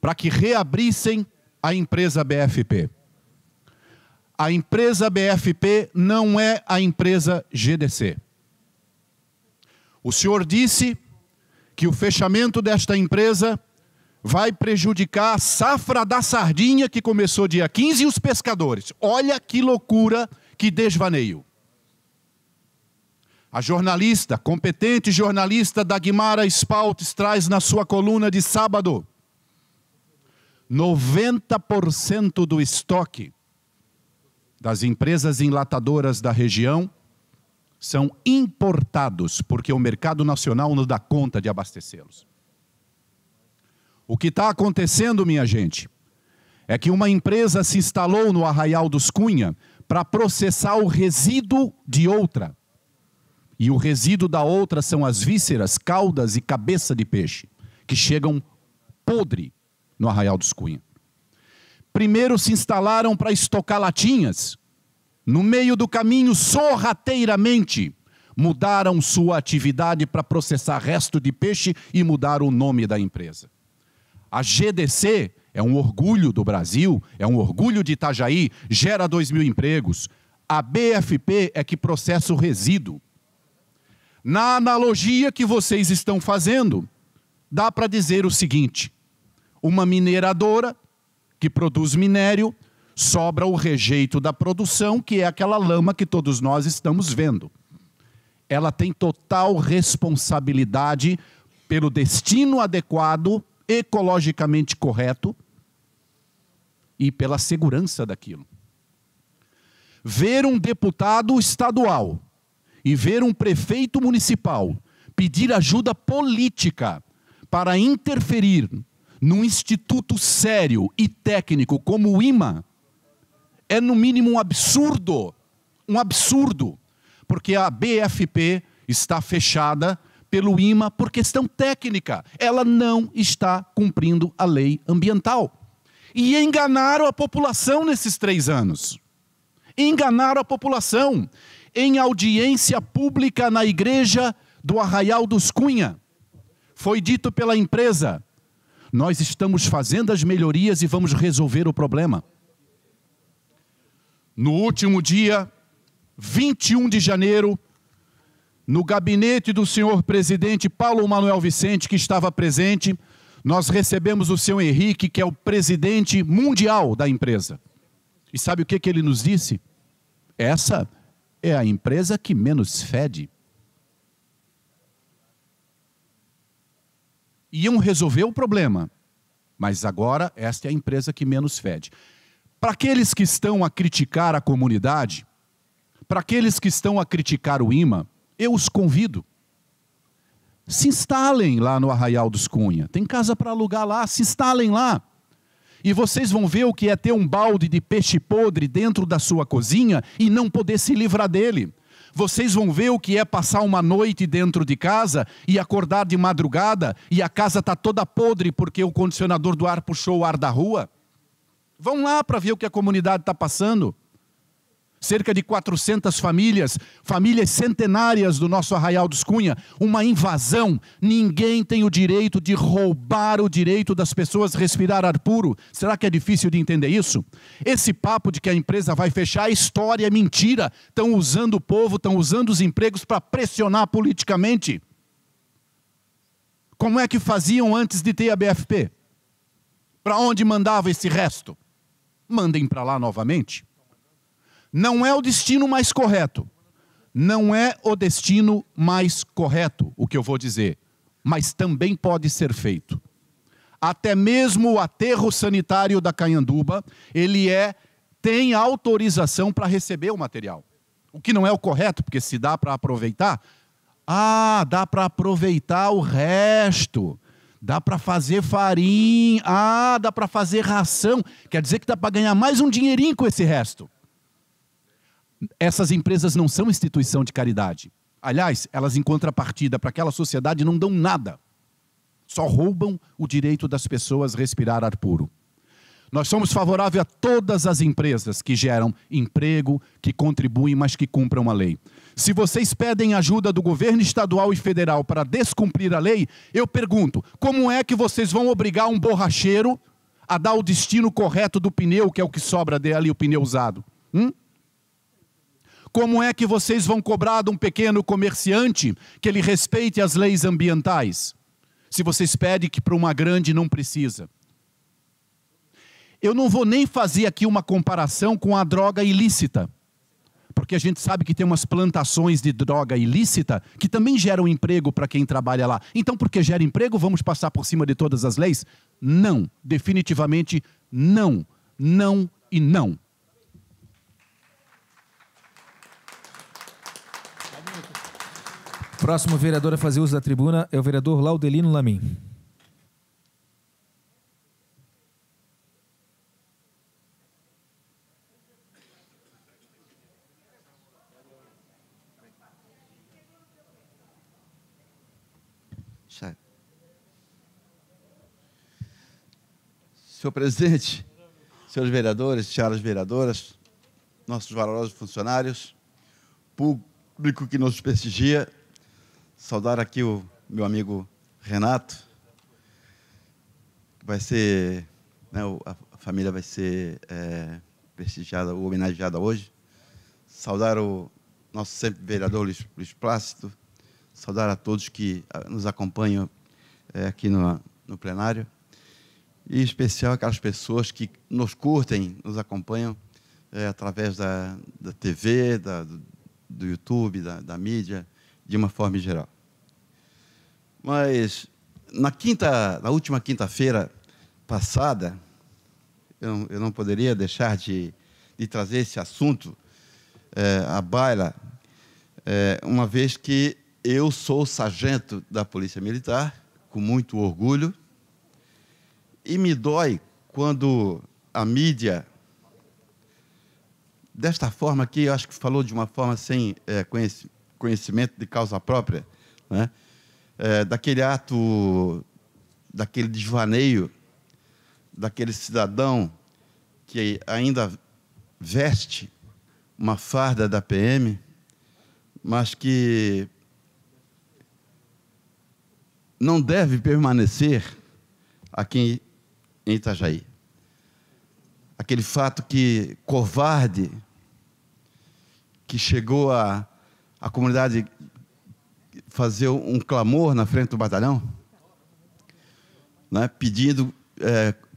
para que reabrissem a empresa BFP. A empresa BFP não é a empresa GDC. O senhor disse que o fechamento desta empresa vai prejudicar a safra da sardinha que começou dia 15 e os pescadores. Olha que loucura, que desvaneio. A jornalista, competente jornalista Dagmara Spaltz traz na sua coluna de sábado 90% do estoque das empresas enlatadoras da região são importados, porque o mercado nacional não dá conta de abastecê-los. O que está acontecendo, minha gente, é que uma empresa se instalou no Arraial dos Cunha para processar o resíduo de outra. E o resíduo da outra são as vísceras, caudas e cabeça de peixe, que chegam podre no Arraial dos Cunha. Primeiro se instalaram para estocar latinhas. No meio do caminho, sorrateiramente, Mudaram sua atividade para processar resto de peixe e mudaram o nome da empresa. A GDC é um orgulho do Brasil, é um orgulho de Itajaí, gera 2.000 empregos. A BFP é que processa o resíduo. Na analogia que vocês estão fazendo, dá para dizer o seguinte: uma mineradora que produz minério, sobra o rejeito da produção, que é aquela lama que todos nós estamos vendo. Ela tem total responsabilidade pelo destino adequado, ecologicamente correto e pela segurança daquilo. Ver um deputado estadual e ver um prefeito municipal pedir ajuda política para interferir num instituto sério e técnico como o IMA é, no mínimo, um absurdo. Um absurdo. Porque a BFP está fechada pelo IMA por questão técnica. Ela não está cumprindo a lei ambiental. E enganaram a população nesses 3 anos. Enganaram a população. Em audiência pública na igreja do Arraial dos Cunha, foi dito pela empresa: nós estamos fazendo as melhorias e vamos resolver o problema. No último dia, 21 de janeiro, no gabinete do senhor presidente Paulo Manuel Vicente, que estava presente, nós recebemos o senhor Henrique, que é o presidente mundial da empresa. E sabe o que ele nos disse? Essa é a empresa que menos fede. Iam resolver o problema, mas agora esta é a empresa que menos fede. Para aqueles que estão a criticar a comunidade, para aqueles que estão a criticar o IMA, eu os convido. Se instalem lá no Arraial dos Cunha. Tem casa para alugar lá, se instalem lá. E vocês vão ver o que é ter um balde de peixe podre dentro da sua cozinha e não poder se livrar dele. Vocês vão ver o que é passar uma noite dentro de casa e acordar de madrugada e a casa está toda podre porque o condicionador do ar puxou o ar da rua. Vão lá para ver o que a comunidade está passando. Cerca de 400 famílias, famílias centenárias do nosso Arraial dos Cunha, uma invasão. Ninguém tem o direito de roubar o direito das pessoas respirar ar puro. Será que é difícil de entender isso? Esse papo de que a empresa vai fechar, é história, é mentira. Estão usando o povo, estão usando os empregos para pressionar politicamente. Como é que faziam antes de ter a BFP? Para onde mandava esse resto? Mandem para lá novamente. Não é o destino mais correto. Não é o destino mais correto, o que eu vou dizer. Mas também pode ser feito. Até mesmo o aterro sanitário da Canhanduba, ele tem autorização para receber o material. O que não é o correto, porque se dá para aproveitar, dá para aproveitar o resto. Dá para fazer farinha, dá para fazer ração. Quer dizer que dá para ganhar mais um dinheirinho com esse resto. Essas empresas não são instituição de caridade. Aliás, elas em contrapartida para aquela sociedade não dão nada. Só roubam o direito das pessoas respirar ar puro. Nós somos favoráveis a todas as empresas que geram emprego, que contribuem, mas que cumpram a lei. Se vocês pedem ajuda do governo estadual e federal para descumprir a lei, eu pergunto, como é que vocês vão obrigar um borracheiro a dar o destino correto do pneu, que é o que sobra dele, o pneu usado? Como é que vocês vão cobrar de um pequeno comerciante que ele respeite as leis ambientais? Se vocês pedem que para uma grande não precisa. Eu não vou nem fazer aqui uma comparação com a droga ilícita. Porque a gente sabe que tem umas plantações de droga ilícita que também geram emprego para quem trabalha lá. Então, porque gera emprego, vamos passar por cima de todas as leis? Não. Definitivamente não. Não e não. Próximo vereador a fazer uso da tribuna é o vereador Laudelino Lamin. Senhor presidente, senhores vereadores, senhoras vereadoras, nossos valorosos funcionários, público que nos prestigia, saudar aqui o meu amigo Renato, que vai ser, né, a família vai ser prestigiada, homenageada hoje. Saudar o nosso sempre vereador Luiz Plácido, saudar a todos que nos acompanham aqui no plenário, e em especial aquelas pessoas que nos curtem, nos acompanham através da TV, do YouTube, da mídia, de uma forma geral. Mas, na última quinta-feira passada, eu não poderia deixar de trazer esse assunto à baila, uma vez que eu sou sargento da Polícia Militar, com muito orgulho, e me dói quando a mídia, desta forma aqui, eu acho que falou de uma forma sem conhecimento de causa própria, né? Daquele ato, daquele desvaneio, daquele cidadão que ainda veste uma farda da PM, mas que não deve permanecer aqui em Itajaí. Aquele fato covarde que chegou a comunidade fazer um clamor na frente do batalhão, né, pedindo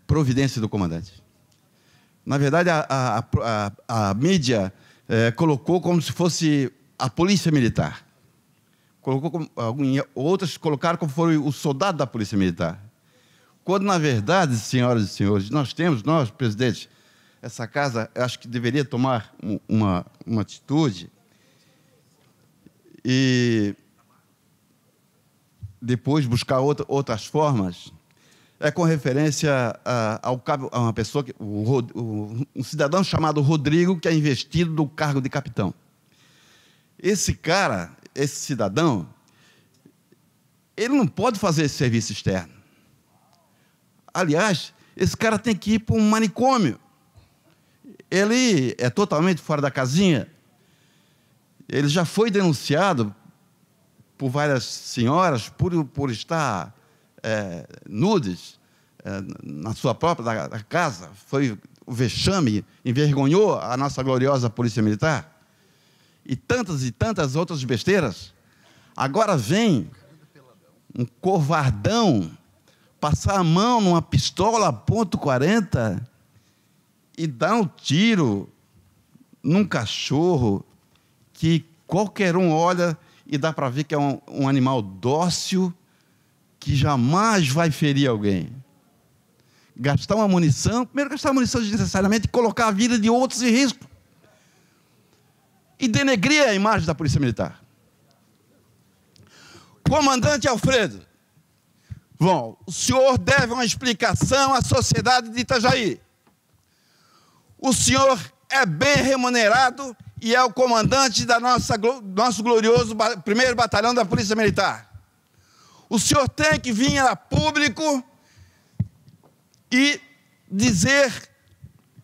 providência do comandante. Na verdade, a mídia colocou como se fosse a Polícia Militar. Outras colocaram como foi o soldado da Polícia Militar. Quando, na verdade, senhoras e senhores, nós, presidente, essa casa, eu acho que deveria tomar uma atitude e depois buscar outras formas, com referência a uma pessoa, um cidadão chamado Rodrigo, que é investido do cargo de capitão. Esse cidadão, ele não pode fazer esse serviço externo. Aliás, esse cara tem que ir para um manicômio. Ele é totalmente fora da casinha. Ele já foi denunciado por várias senhoras por estar nudes na sua própria casa. Foi o vexame, envergonhou a nossa gloriosa Polícia Militar. E tantas outras besteiras. Agora vem um covardão passar a mão numa pistola .40 e dar um tiro num cachorro que qualquer um olha e dá para ver que é um animal dócil que jamais vai ferir alguém. Gastar uma munição, primeiro gastar uma munição desnecessariamente e colocar a vida de outros em risco. E denegrir a imagem da Polícia Militar. Comandante Alfredo, bom, o senhor deve uma explicação à sociedade de Itajaí. O senhor é bem remunerado e é o comandante da nosso glorioso 1º Batalhão da Polícia Militar. O senhor tem que vir a público e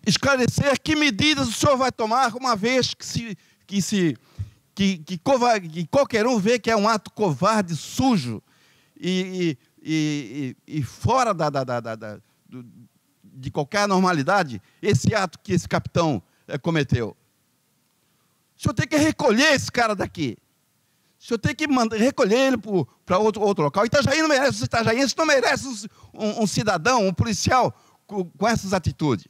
esclarecer que medidas o senhor vai tomar, uma vez que qualquer um vê que é um ato covarde, sujo e fora de qualquer normalidade, esse ato que esse capitão cometeu. O senhor tem que recolher esse cara daqui. O senhor tem que recolher ele para outro local. Itajaí não merece, os itajaienses não merecem um cidadão, um policial com essas atitudes.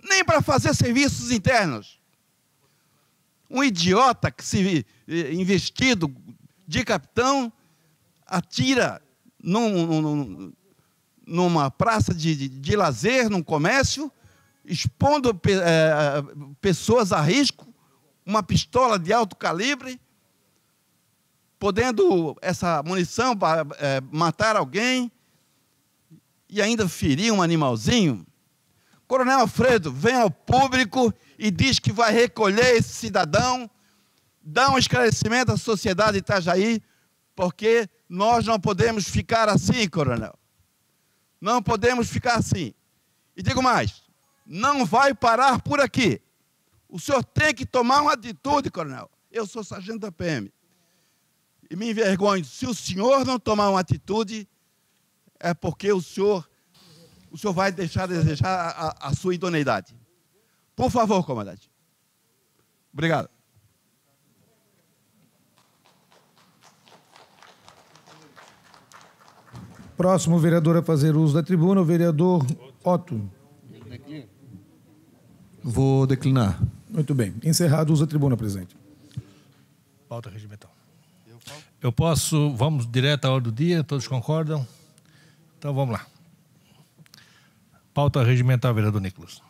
Nem para fazer serviços internos. Um idiota que se investido de capitão atira numa praça de lazer, num comércio, expondo pessoas a risco, uma pistola de alto calibre, podendo essa munição matar alguém e ainda ferir um animalzinho. Coronel Alfredo vem ao público e diz que vai recolher esse cidadão, dá um esclarecimento à sociedade de Itajaí, porque nós não podemos ficar assim, coronel. Não podemos ficar assim. E digo mais, não vai parar por aqui. O senhor tem que tomar uma atitude, coronel. eu sou sargento da PM. E me envergonho. Se o senhor não tomar uma atitude, é porque o senhor vai deixar a desejar a sua idoneidade. Por favor, comandante. Obrigado. Próximo vereador a fazer uso da tribuna, o vereador Otto. Vou declinar. Muito bem. Encerrado o uso da tribuna, presidente. Pauta regimental. Eu posso... Vamos direto à hora do dia, todos concordam? Então vamos lá. Pauta regimental, vereador Nicolas.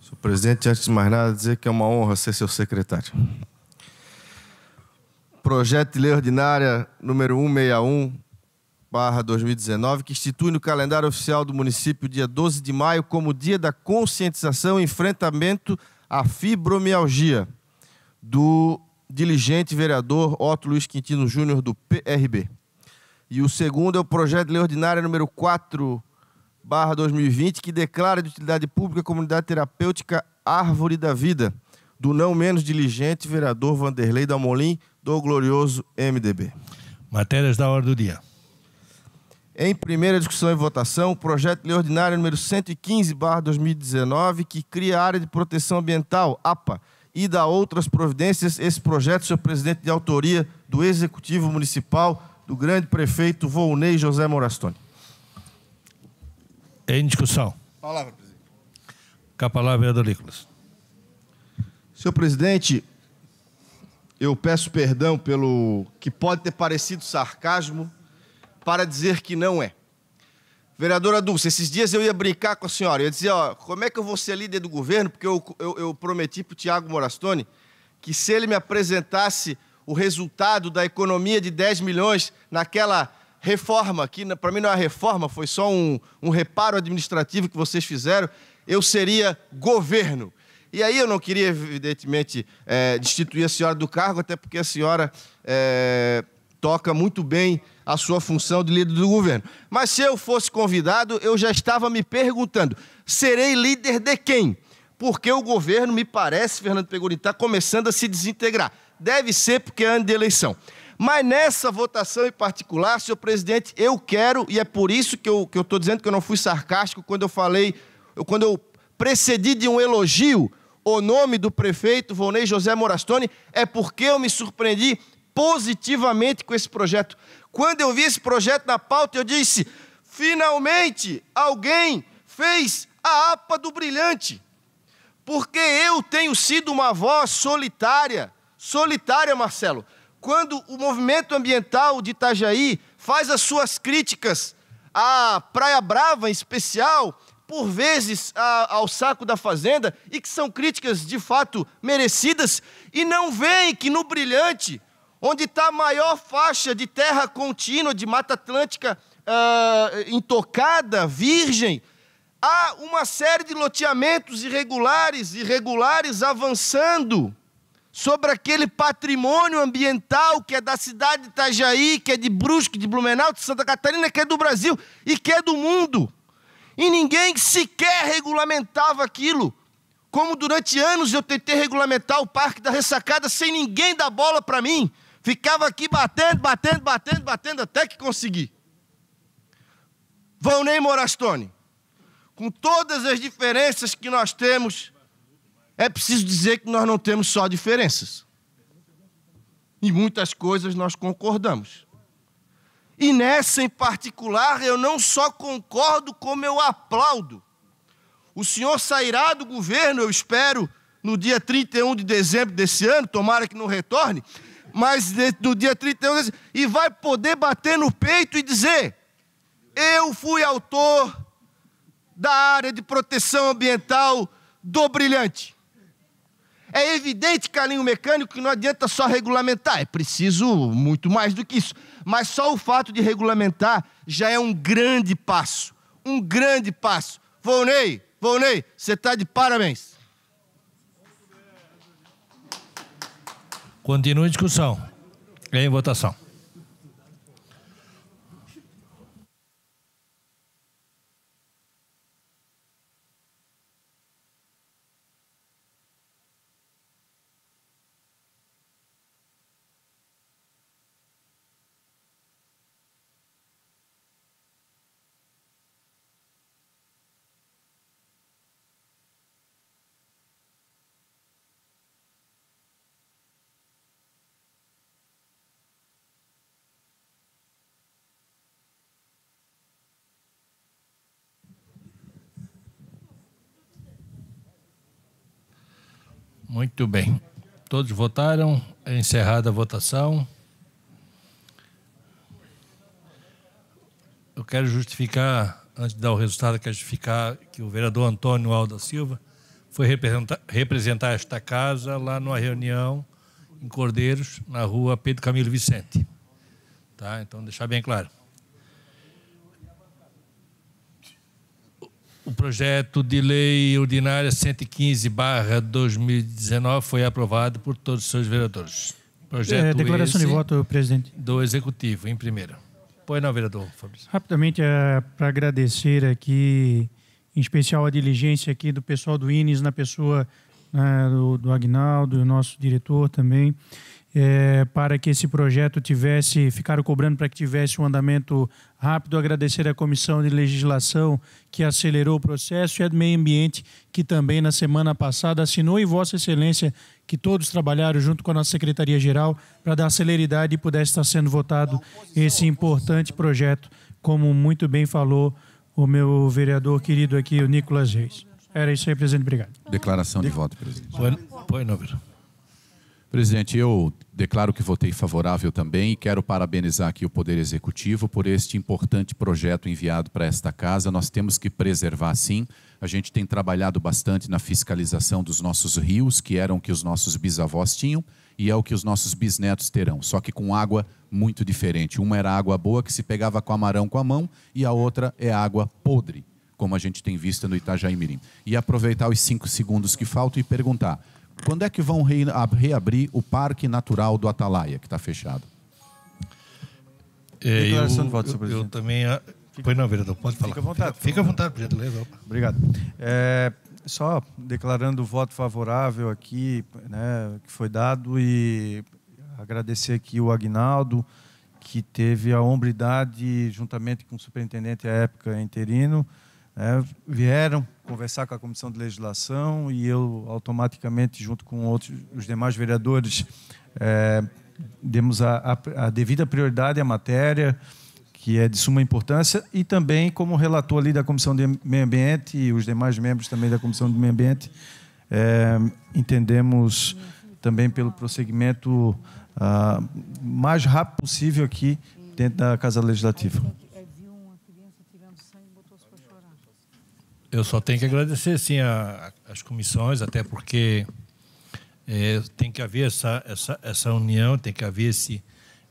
Senhor presidente, antes de mais nada, dizer que é uma honra ser seu secretário. Projeto de lei ordinária número 161/2019, que institui no calendário oficial do município dia 12 de maio como dia da conscientização e enfrentamento à fibromialgia, do diligente vereador Otto Luiz Quintino Júnior, do PRB. E o segundo é o projeto de lei ordinária número 4/2020, que declara de utilidade pública a comunidade terapêutica Árvore da Vida, do não menos diligente vereador Vanderlei Dalmolin, do glorioso MDB. Matérias da ordem do dia. Em primeira discussão e votação, o projeto de lei ordinária número 115/2019, que cria a área de proteção ambiental, APA, e dá outras providências. Esse projeto, senhor presidente, de autoria do Executivo Municipal, do grande prefeito Volney José Morastoni. Em discussão. Palavra, presidente. Com a palavra, vereador Nicolas. Senhor presidente, eu peço perdão pelo que pode ter parecido sarcasmo, para dizer que não é. Vereadora Dulce, esses dias eu ia brincar com a senhora, eu ia dizer, ó, como é que eu vou ser líder do governo, porque eu prometi para o Tiago Morastoni que se ele me apresentasse o resultado da economia de 10 milhões naquela reforma, que para mim não é uma reforma, foi só um reparo administrativo que vocês fizeram, eu seria governo. E aí eu não queria, evidentemente, destituir a senhora do cargo, até porque a senhora toca muito bem a sua função de líder do governo. Mas se eu fosse convidado, eu já estava me perguntando, serei líder de quem? Porque o governo, me parece, Fernando Pegorini, está começando a se desintegrar. Deve ser porque é ano de eleição. Mas nessa votação em particular, senhor presidente, eu quero, e é por isso que eu estou dizendo que eu não fui sarcástico quando eu falei, quando eu precedi de um elogio o nome do prefeito Volney José Morastoni, é porque eu me surpreendi positivamente com esse projeto. Quando eu vi esse projeto na pauta, eu disse, finalmente alguém fez a APA do Brilhante. Porque eu tenho sido uma voz solitária, Marcelo, quando o movimento ambiental de Itajaí faz as suas críticas à Praia Brava, em especial, por vezes ao Saco da Fazenda, e que são críticas de fato merecidas, e não veem que no Brilhante, onde está a maior faixa de terra contínua, de Mata Atlântica intocada, virgem, há uma série de loteamentos irregulares avançando sobre aquele patrimônio ambiental que é da cidade de Itajaí, que é de Brusque, de Blumenau, de Santa Catarina, que é do Brasil e que é do mundo. E ninguém sequer regulamentava aquilo. Como durante anos eu tentei regulamentar o Parque da Ressacada sem ninguém dar bola para mim. Ficava aqui batendo, até que consegui. Volney Morastoni, com todas as diferenças que nós temos, é preciso dizer que nós não temos só diferenças. Em muitas coisas nós concordamos. E nessa em particular, eu não só concordo, como eu aplaudo. O senhor sairá do governo, eu espero, no dia 31 de dezembro desse ano, tomara que não retorne, mas no dia 31 desse, e vai poder bater no peito e dizer, eu fui autor da área de proteção ambiental do Brilhante. É evidente, Carlinho Mecânico, que não adianta só regulamentar, é preciso muito mais do que isso. Mas só o fato de regulamentar já é um grande passo. Um grande passo. Volney, você está de parabéns. Continua a discussão. Em votação. Muito bem. Todos votaram. É encerrada a votação. Eu quero justificar, antes de dar o resultado, quero justificar que o vereador Antônio Aldo da Silva foi representar esta casa lá numa reunião em Cordeiros, na rua Pedro Camilo Vicente. Tá? Então, deixar bem claro. O projeto de lei ordinária 115/2019 foi aprovado por todos os seus vereadores. Projeto declaração de voto, presidente. Do Executivo, em primeira. Pois não, vereador Fabrício. Rapidamente, para agradecer aqui, em especial a diligência aqui do pessoal do INES, na pessoa do Aguinaldo, o nosso diretor também, para que esse projeto ficaram cobrando para que tivesse um andamento rápido. Agradecer à Comissão de Legislação, que acelerou o processo, e a do Meio Ambiente, que também na semana passada assinou, e Vossa Excelência, que todos trabalharam junto com a nossa Secretaria-Geral para dar celeridade e pudesse estar sendo votado esse importante projeto, como muito bem falou o meu vereador querido aqui, o Nicolas Reis. Era isso aí, presidente. Obrigado. Declaração de voto, presidente. Pois não, vereador. Presidente, eu declaro que votei favorável também e quero parabenizar aqui o Poder Executivo por este importante projeto enviado para esta casa. Nós temos que preservar, sim. A gente tem trabalhado bastante na fiscalização dos nossos rios, que eram o que os nossos bisavós tinham e é o que os nossos bisnetos terão, só que com água muito diferente. Uma era água boa que se pegava com amarão com a mão e a outra é água podre, como a gente tem visto no Itajaí Mirim. E aproveitar os 5 segundos que faltam e perguntar: quando é que vão reabrir o Parque Natural do Atalaia, que está fechado? Declaração de voto, senhor presidente. Eu também... Pois não, vereador, pode falar. Fica à vontade. Fica à vontade, por gentileza. Obrigado. Só declarando o voto favorável aqui, né, que foi dado, e agradecer aqui o Aguinaldo, que teve a hombridade, juntamente com o superintendente à época interino, vieram conversar com a Comissão de Legislação, e eu automaticamente, junto com os demais vereadores, demos a devida prioridade à matéria, que é de suma importância, e também como relator ali da Comissão de Meio Ambiente e os demais membros também da Comissão de Meio Ambiente, entendemos também pelo prosseguimento mais rápido possível aqui dentro da Casa Legislativa. Eu só tenho que agradecer, sim, as comissões, até porque tem que haver essa união, tem que haver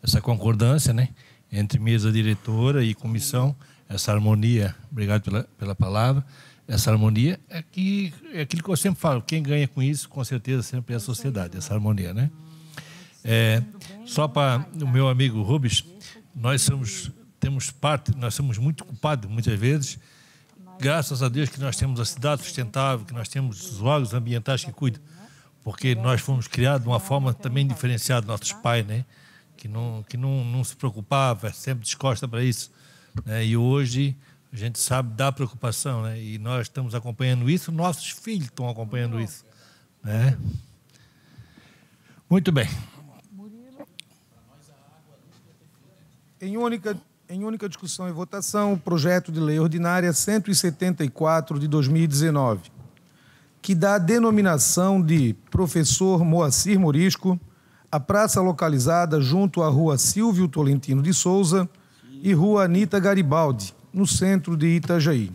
essa concordância, né, entre mesa diretora e comissão, essa harmonia. Obrigado pela palavra. Essa harmonia é aquilo que eu sempre falo: quem ganha com isso, com certeza, sempre é a sociedade, essa harmonia, né? Só para o meu amigo Rubens, nós somos muito culpados, muitas vezes. Graças a Deus que nós temos a cidade sustentável, que nós temos os órgãos ambientais que cuidam, porque nós fomos criados de uma forma também diferenciada, nossos pais, né? Que não se preocupava, sempre descosta para isso, né? E hoje a gente sabe da preocupação, né? E nós estamos acompanhando isso, nossos filhos estão acompanhando isso, né? Muito bem. Em única discussão e votação, o projeto de lei ordinária 174 de 2019, que dá a denominação de Professor Moacir Morisco a praça localizada junto à Rua Silvio Tolentino de Souza e Rua Anita Garibaldi, no centro de Itajaí.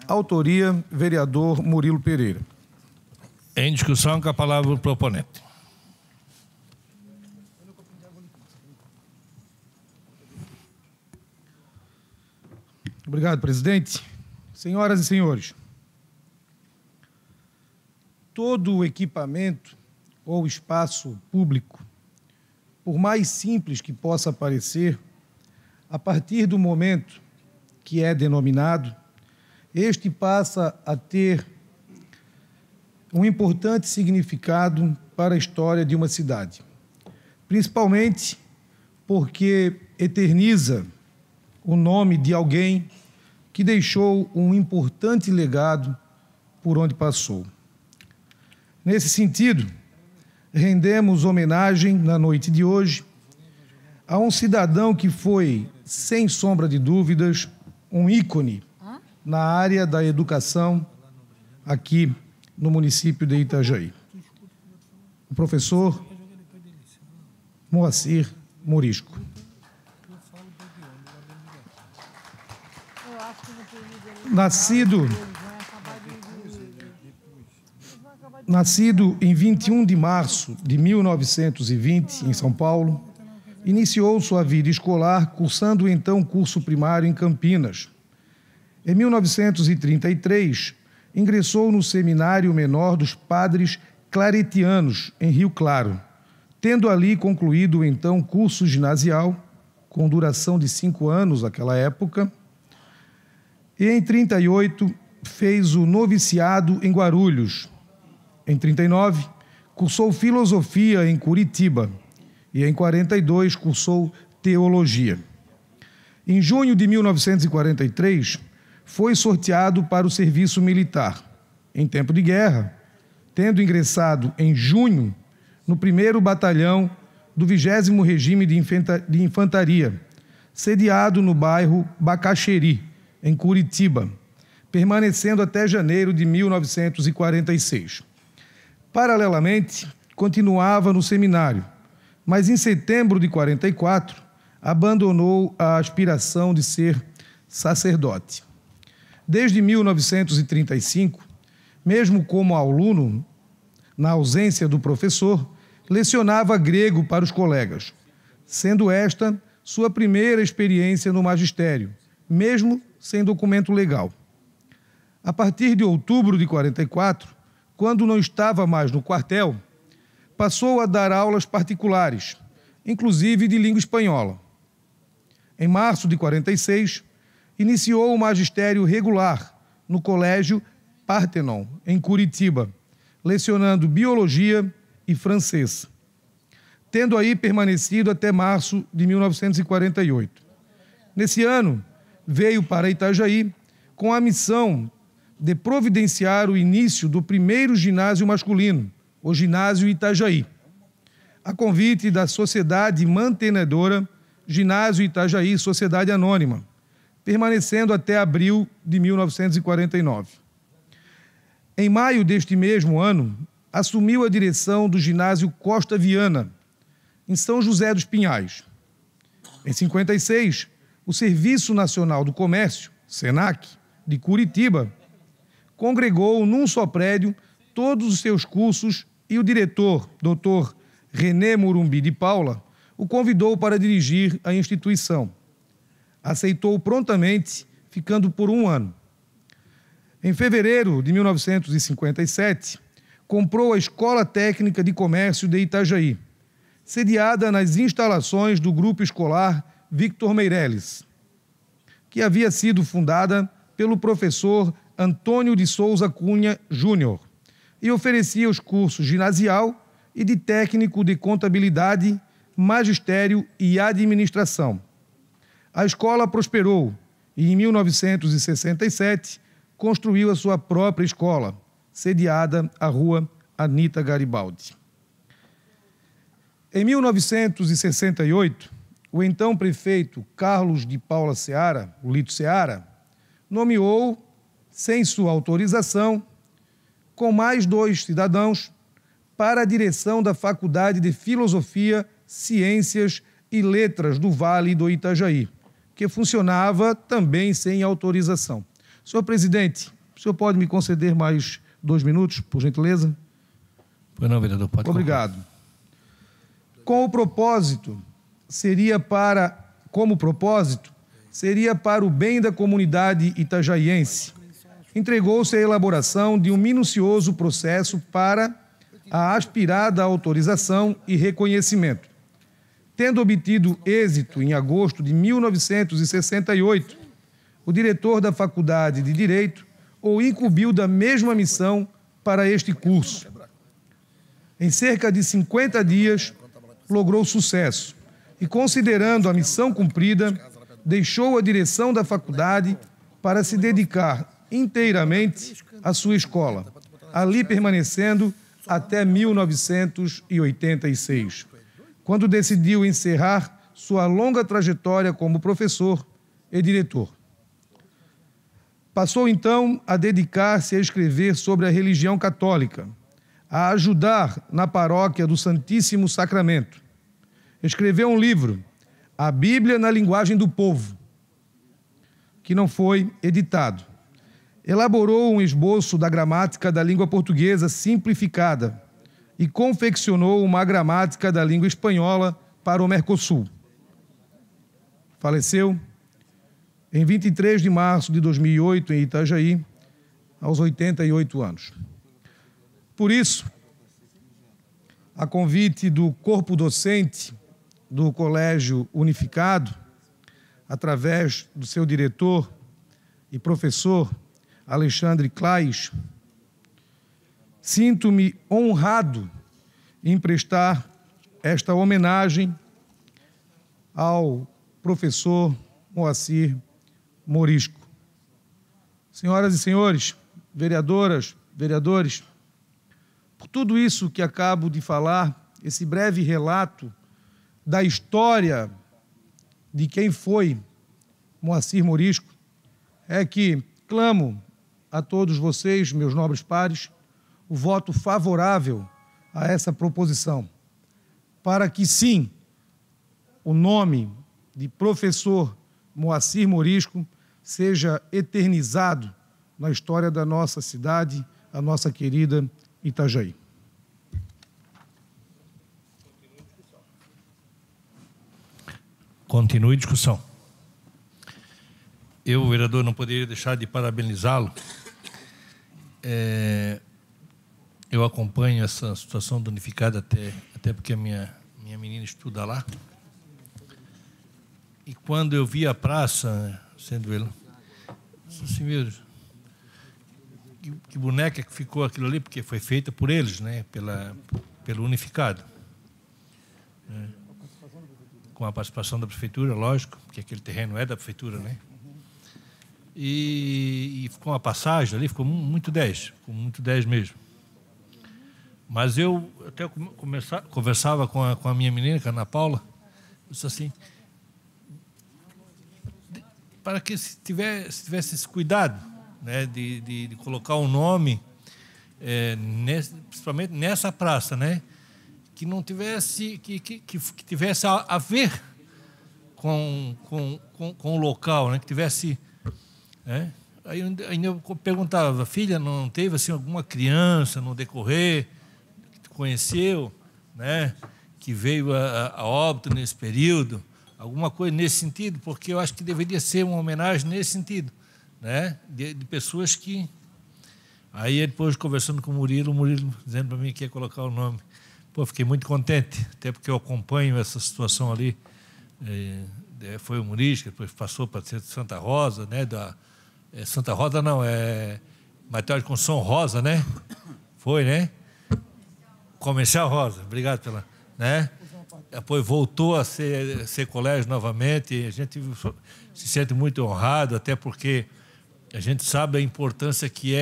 Autoria, vereador Murilo Pereira. Em discussão, com a palavra o proponente. Obrigado, presidente. Senhoras e senhores, todo o equipamento ou espaço público, por mais simples que possa parecer, a partir do momento que é denominado, este passa a ter um importante significado para a história de uma cidade, principalmente porque eterniza o nome de alguém que deixou um importante legado por onde passou. Nesse sentido, rendemos homenagem, na noite de hoje, a um cidadão que foi, sem sombra de dúvidas, um ícone na área da educação aqui no município de Itajaí. o professor Moacir Morisco. Nascido em 21 de março de 1920, em São Paulo, iniciou sua vida escolar cursando então o curso primário em Campinas. Em 1933, ingressou no Seminário Menor dos Padres Claretianos, em Rio Claro, tendo ali concluído o então curso ginasial, com duração de 5 anos naquela época, e em 1938 fez o noviciado em Guarulhos. Em 1939, cursou filosofia em Curitiba e em 1942 cursou teologia. Em junho de 1943, foi sorteado para o serviço militar. Em tempo de guerra, tendo ingressado em junho no 1º Batalhão do 20º Regime de Infantaria, sediado no bairro Bacaxeri, em Curitiba, permanecendo até janeiro de 1946. Paralelamente, continuava no seminário, mas em setembro de 1944, abandonou a aspiração de ser sacerdote. Desde 1935, mesmo como aluno, na ausência do professor, lecionava grego para os colegas, sendo esta sua primeira experiência no magistério, mesmo sem documento legal. A partir de outubro de 1944, quando não estava mais no quartel, passou a dar aulas particulares, inclusive de língua espanhola. Em março de 1946, iniciou o magistério regular no Colégio Parthenon, em Curitiba, lecionando biologia e francês, tendo aí permanecido até março de 1948. Nesse ano, veio para Itajaí com a missão de providenciar o início do primeiro ginásio masculino, o Ginásio Itajaí, a convite da sociedade mantenedora Ginásio Itajaí Sociedade Anônima, permanecendo até abril de 1949. Em maio deste mesmo ano, assumiu a direção do Ginásio Costa Viana, em São José dos Pinhais. Em 1956, o Serviço Nacional do Comércio, SENAC, de Curitiba, congregou num só prédio todos os seus cursos e o diretor, Dr. René Morumbi de Paula, o convidou para dirigir a instituição. Aceitou prontamente, ficando por 1 ano. Em fevereiro de 1957, comprou a Escola Técnica de Comércio de Itajaí, sediada nas instalações do Grupo Escolar Victor Meireles, que havia sido fundada pelo professor Antônio de Souza Cunha Júnior, e oferecia os cursos ginasial e de técnico de contabilidade, magistério e administração. A escola prosperou e, em 1967, construiu a sua própria escola, sediada à Rua Anita Garibaldi. Em 1968, o então prefeito Carlos de Paula Seara, o Lito Seara, nomeou, sem sua autorização, com mais 2 cidadãos, para a direção da Faculdade de Filosofia, Ciências e Letras do Vale do Itajaí, que funcionava também sem autorização. Senhor presidente, o senhor pode me conceder mais 2 minutos, por gentileza? Pois não, vereador, pode. Obrigado. Como propósito, seria para o bem da comunidade itajaiense. Entregou-se à elaboração de um minucioso processo para a aspirada autorização e reconhecimento. Tendo obtido êxito em agosto de 1968, o diretor da Faculdade de Direito o incumbiu da mesma missão para este curso. Em cerca de 50 dias, logrou sucesso e, considerando a missão cumprida, deixou a direção da faculdade para se dedicar inteiramente à sua escola, ali permanecendo até 1986, quando decidiu encerrar sua longa trajetória como professor e diretor. Passou, então, a dedicar-se a escrever sobre a religião católica, a ajudar na paróquia do Santíssimo Sacramento. Escreveu um livro, A Bíblia na Linguagem do Povo, que não foi editado. Elaborou um esboço da gramática da língua portuguesa simplificada e confeccionou uma gramática da língua espanhola para o Mercosul. Faleceu em 23 de março de 2008, em Itajaí, aos 88 anos. Por isso, a convite do corpo docente do Colégio Unificado, através do seu diretor e professor Alexandre Claes, sinto-me honrado em prestar esta homenagem ao professor Moacir Morisco. Senhoras e senhores, vereadoras, vereadores, por tudo isso que acabo de falar, esse breve relato da história de quem foi Moacir Morisco, é que clamo a todos vocês, meus nobres pares, o voto favorável a essa proposição, para que sim, o nome de professor Moacir Morisco seja eternizado na história da nossa cidade, a nossa querida Itajaí. Continue a discussão. Eu, vereador, não poderia deixar de parabenizá-lo. Eu acompanho essa situação do Unificado até porque a minha menina estuda lá. E quando eu vi a praça, sendo ele, assim, meu, que boneca que ficou aquilo ali, porque foi feita por eles, né, pelo Unificado. Com a participação da prefeitura, lógico, porque aquele terreno é da prefeitura, né? E ficou uma passagem ali, ficou muito 10 mesmo. Mas eu até conversava com a minha menina, com a Ana Paula, eu disse assim, para que se tivesse esse cuidado, né, de colocar um nome, principalmente nessa praça, né, que não tivesse, que tivesse a ver com o local, né, que tivesse... Aí eu perguntava, filha, não teve assim, alguma criança no decorrer que tu conheceu, né, que veio a óbito nesse período? Alguma coisa nesse sentido, porque eu acho que deveria ser uma homenagem nesse sentido, né? De pessoas que... Aí, depois, conversando com o Murilo dizendo para mim que ia colocar o nome. Pô, fiquei muito contente, até porque eu acompanho essa situação ali. Foi o Morisco, depois passou para ser Santa Rosa, né? Santa Rosa não, Material de Construção Rosa, né? Foi, né? Comercial Rosa, obrigado pela... né? Depois voltou a ser colégio novamente, e a gente se sente muito honrado, até porque a gente sabe a importância que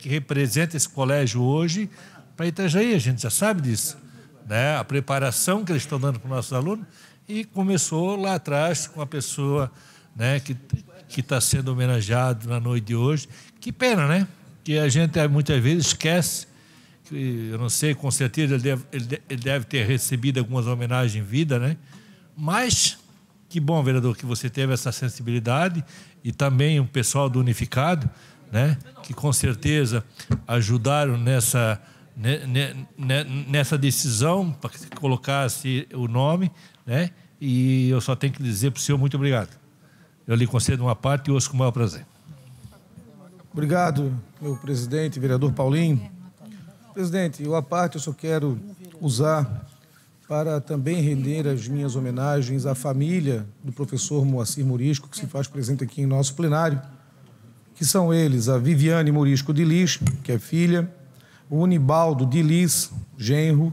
representa esse colégio hoje para Itajaí, a gente já sabe disso, né? A preparação que eles estão dando para os nossos alunos, e começou lá atrás com a pessoa, né, que está sendo homenageado na noite de hoje. Que pena, né? Que a gente muitas vezes esquece. Eu não sei, com certeza ele deve ter recebido algumas homenagens em vida, né? Mas que bom, vereador, que você teve essa sensibilidade, e também o pessoal do Unificado, né? Que com certeza ajudaram nessa decisão para que colocasse o nome, né? E eu só tenho que dizer para o senhor muito obrigado. Eu lhe concedo uma parte e ouço com o maior prazer. Obrigado, meu presidente, vereador Paulinho. Presidente, eu, à parte, eu só quero usar para também render as minhas homenagens à família do professor Moacir Morisco, que se faz presente aqui em nosso plenário, que são eles a Viviane Morisco de Lis, que é filha, o Unibaldo de Lis, genro,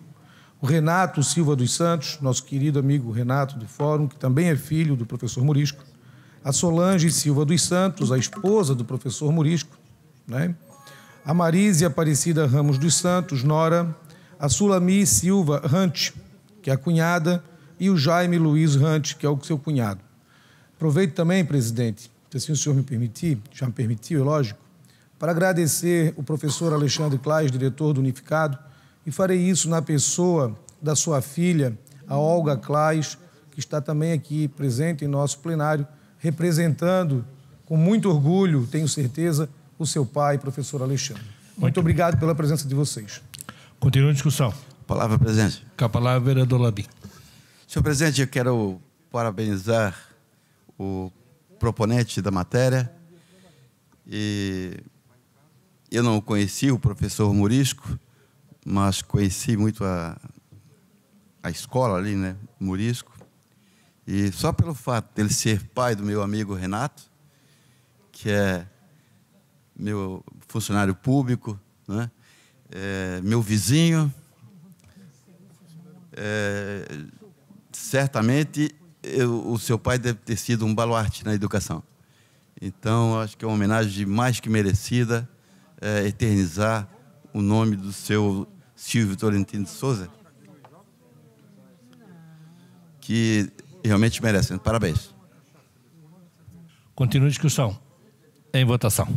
o Renato Silva dos Santos, nosso querido amigo Renato do Fórum, que também é filho do professor Morisco, a Solange Silva dos Santos, a esposa do professor Morisco, né? A Marise Aparecida Ramos dos Santos, nora, a Sulami Silva Rante, que é a cunhada, e o Jaime Luiz Rante, que é o seu cunhado. Aproveito também, presidente, se assim o senhor me permitir, já me permitiu, é lógico, para agradecer o professor Alexandre Claes, diretor do Unificado, e farei isso na pessoa da sua filha, a Olga Claes, que está também aqui presente em nosso plenário, representando com muito orgulho, tenho certeza, o seu pai, professor Alexandre. Muito obrigado pela presença de vocês. Continua a discussão. Palavra, presidente. Com a palavra, vereador Labim. Senhor presidente, eu quero parabenizar o proponente da matéria. E eu não conheci o professor Murisco, mas conheci muito a escola ali, né, Murisco. E só pelo fato dele ser pai do meu amigo Renato, que é meu funcionário público, né, meu vizinho, certamente o seu pai deve ter sido um baluarte na educação. Então, acho que é uma homenagem mais que merecida eternizar o nome do seu Silvio Tolentino de Souza, que realmente merece. Parabéns. Continua a discussão. Em votação.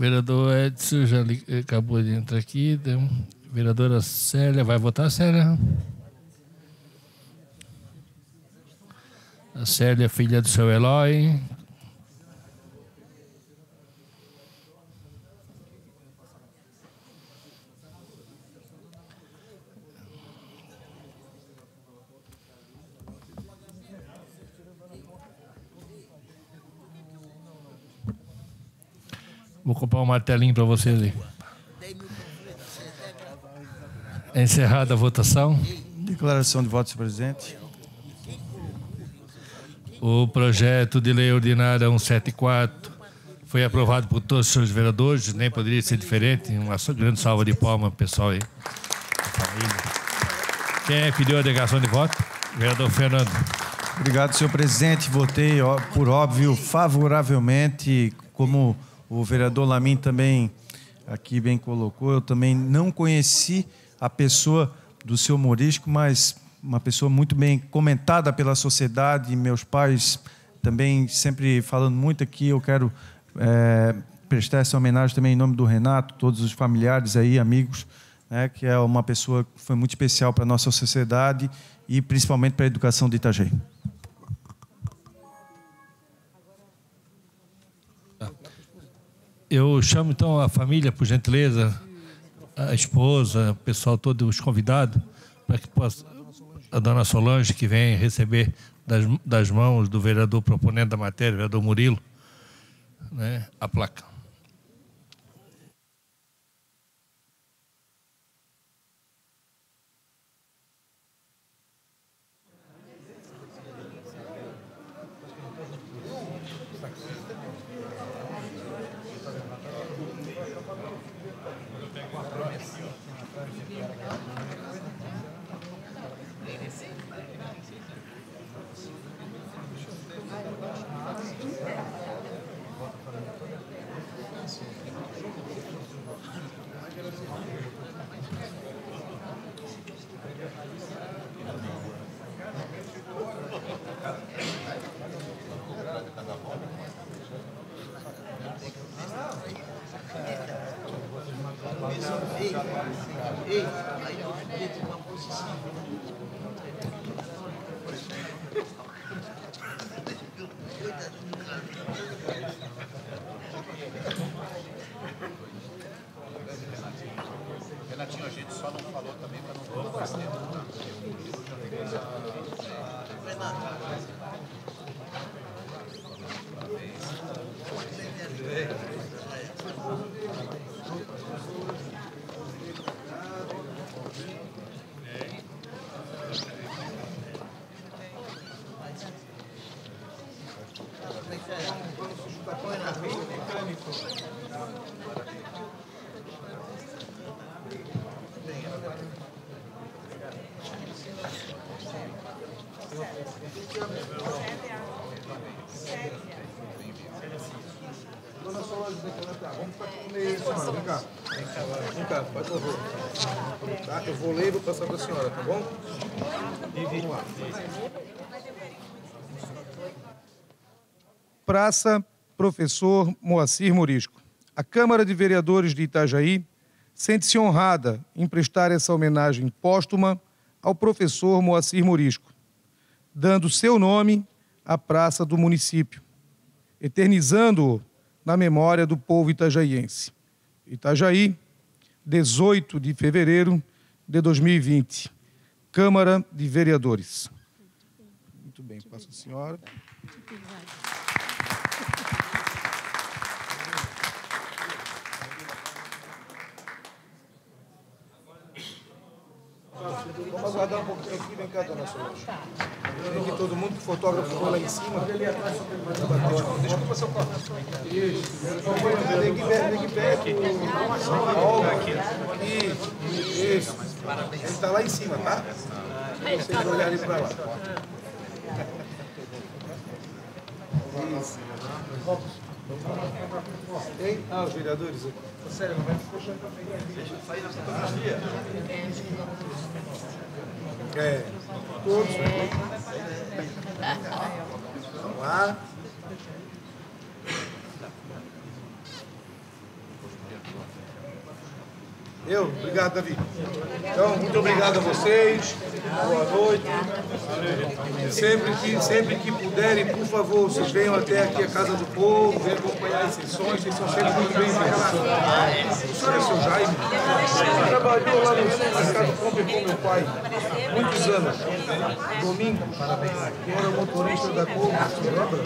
Vereador Edson já acabou de entrar aqui. Vereadora Célia, vai votar, Célia? A Célia, filha do seu Eloy. Vou comprar um martelinho para vocês aí. Encerrada a votação. Declaração de voto, senhor presidente. O projeto de lei ordinária 174 foi aprovado por todos os senhores vereadores, nem poderia ser diferente. Uma grande salva de palmas, pessoal aí. Quem pediu a declaração de voto? Vereador Fernando. Obrigado, senhor presidente. Votei, por óbvio, favoravelmente, como o vereador Lamin também aqui bem colocou. Eu também não conheci a pessoa do senhor Morisco, mas uma pessoa muito bem comentada pela sociedade. Meus pais também sempre falando muito aqui. Eu quero prestar essa homenagem também em nome do Renato, todos os familiares aí, amigos, né, que é uma pessoa que foi muito especial para a nossa sociedade e principalmente para a educação de Itajaí. Eu chamo então a família, por gentileza, a esposa, o pessoal todo, os convidados, para que possa, a dona Solange, que vem receber das mãos do vereador proponente da matéria, vereador Murilo, né, a placa. Renatinho, a gente só não falou também para não tomar mais tempo. Dona Solange, vamos comer, senhora. Vem cá. Vem cá, por favor. Tá? Eu vou ler e vou passar para a senhora, tá bom? Vamos lá. Praça Professor Moacir Morisco. A Câmara de Vereadores de Itajaí sente-se honrada em prestar essa homenagem póstuma ao professor Moacir Morisco, dando seu nome à praça do município, eternizando-o na memória do povo itajaiense. Itajaí, 18 de fevereiro de 2020. Câmara de Vereadores. Muito bem, passa a senhora. Vamos aguardar um pouquinho aqui, vem cá, dona Solange. Vem aqui todo mundo, que o fotógrafo foi lá em cima. Deixa eu passar o carro. Isso. Vem aqui perto. Isso. Ele está lá em cima, tá? Vocês olharem para lá. Isso. Hein? Ah, os vereadores aqui. Sério, não vai fechar para pegar. Deixa eu sair na fotografia. Todos. Vamos lá. Obrigado, Davi. Então, muito obrigado a vocês. Boa noite. Sempre que puderem, por favor, vocês venham até aqui a Casa do Povo, venham acompanhar as sessões, vocês são sempre muito bem-vindos. O senhor é o seu Jaime? Trabalhou lá no mercado Compre com meu pai, muitos anos. Domingos, que era motorista da Compre, você lembra?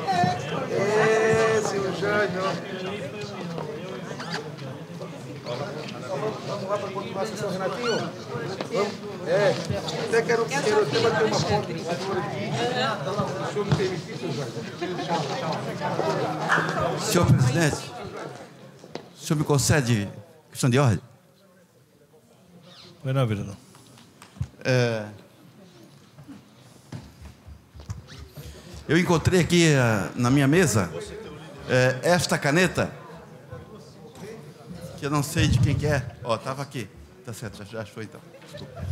Seu Jaime, ó. Vamos lá para continuar a sessão, Renatinho? Vamos? Até quero bater uma foto com o senhor aqui. O senhor me permitir, seu Jorge? Senhor presidente, o senhor me concede questão de ordem? Pois não, vereador. Eu encontrei aqui na minha mesa esta caneta, que eu não sei de quem que é. Ó, estava aqui. Tá certo, já foi então. Desculpa.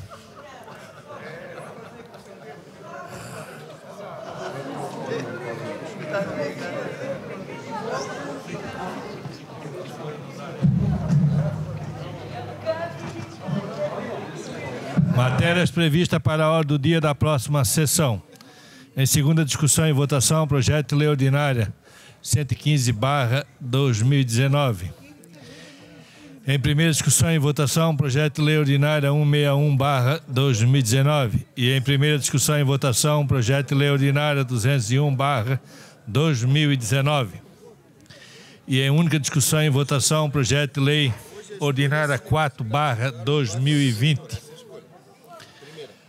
Matérias previstas para a hora do dia da próxima sessão. Em segunda discussão e votação, projeto de lei ordinária 115/2019. Em primeira discussão e votação, projeto de lei ordinária 161/2019. E em primeira discussão e votação, projeto de lei ordinária 201/2019. E em única discussão e votação, projeto de lei ordinária 4/2020.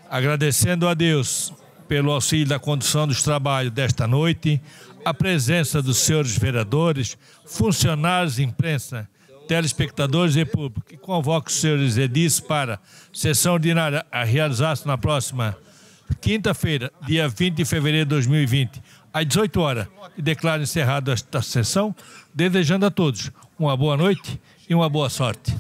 Agradecendo a Deus pelo auxílio da condução dos trabalhos desta noite, a presença dos senhores vereadores, funcionários de imprensa, telespectadores e público, e convoco os senhores edis para sessão ordinária a realizar-se na próxima quinta-feira, dia 20 de fevereiro de 2020, às 18 horas, e declaro encerrada esta sessão, desejando a todos uma boa noite e uma boa sorte.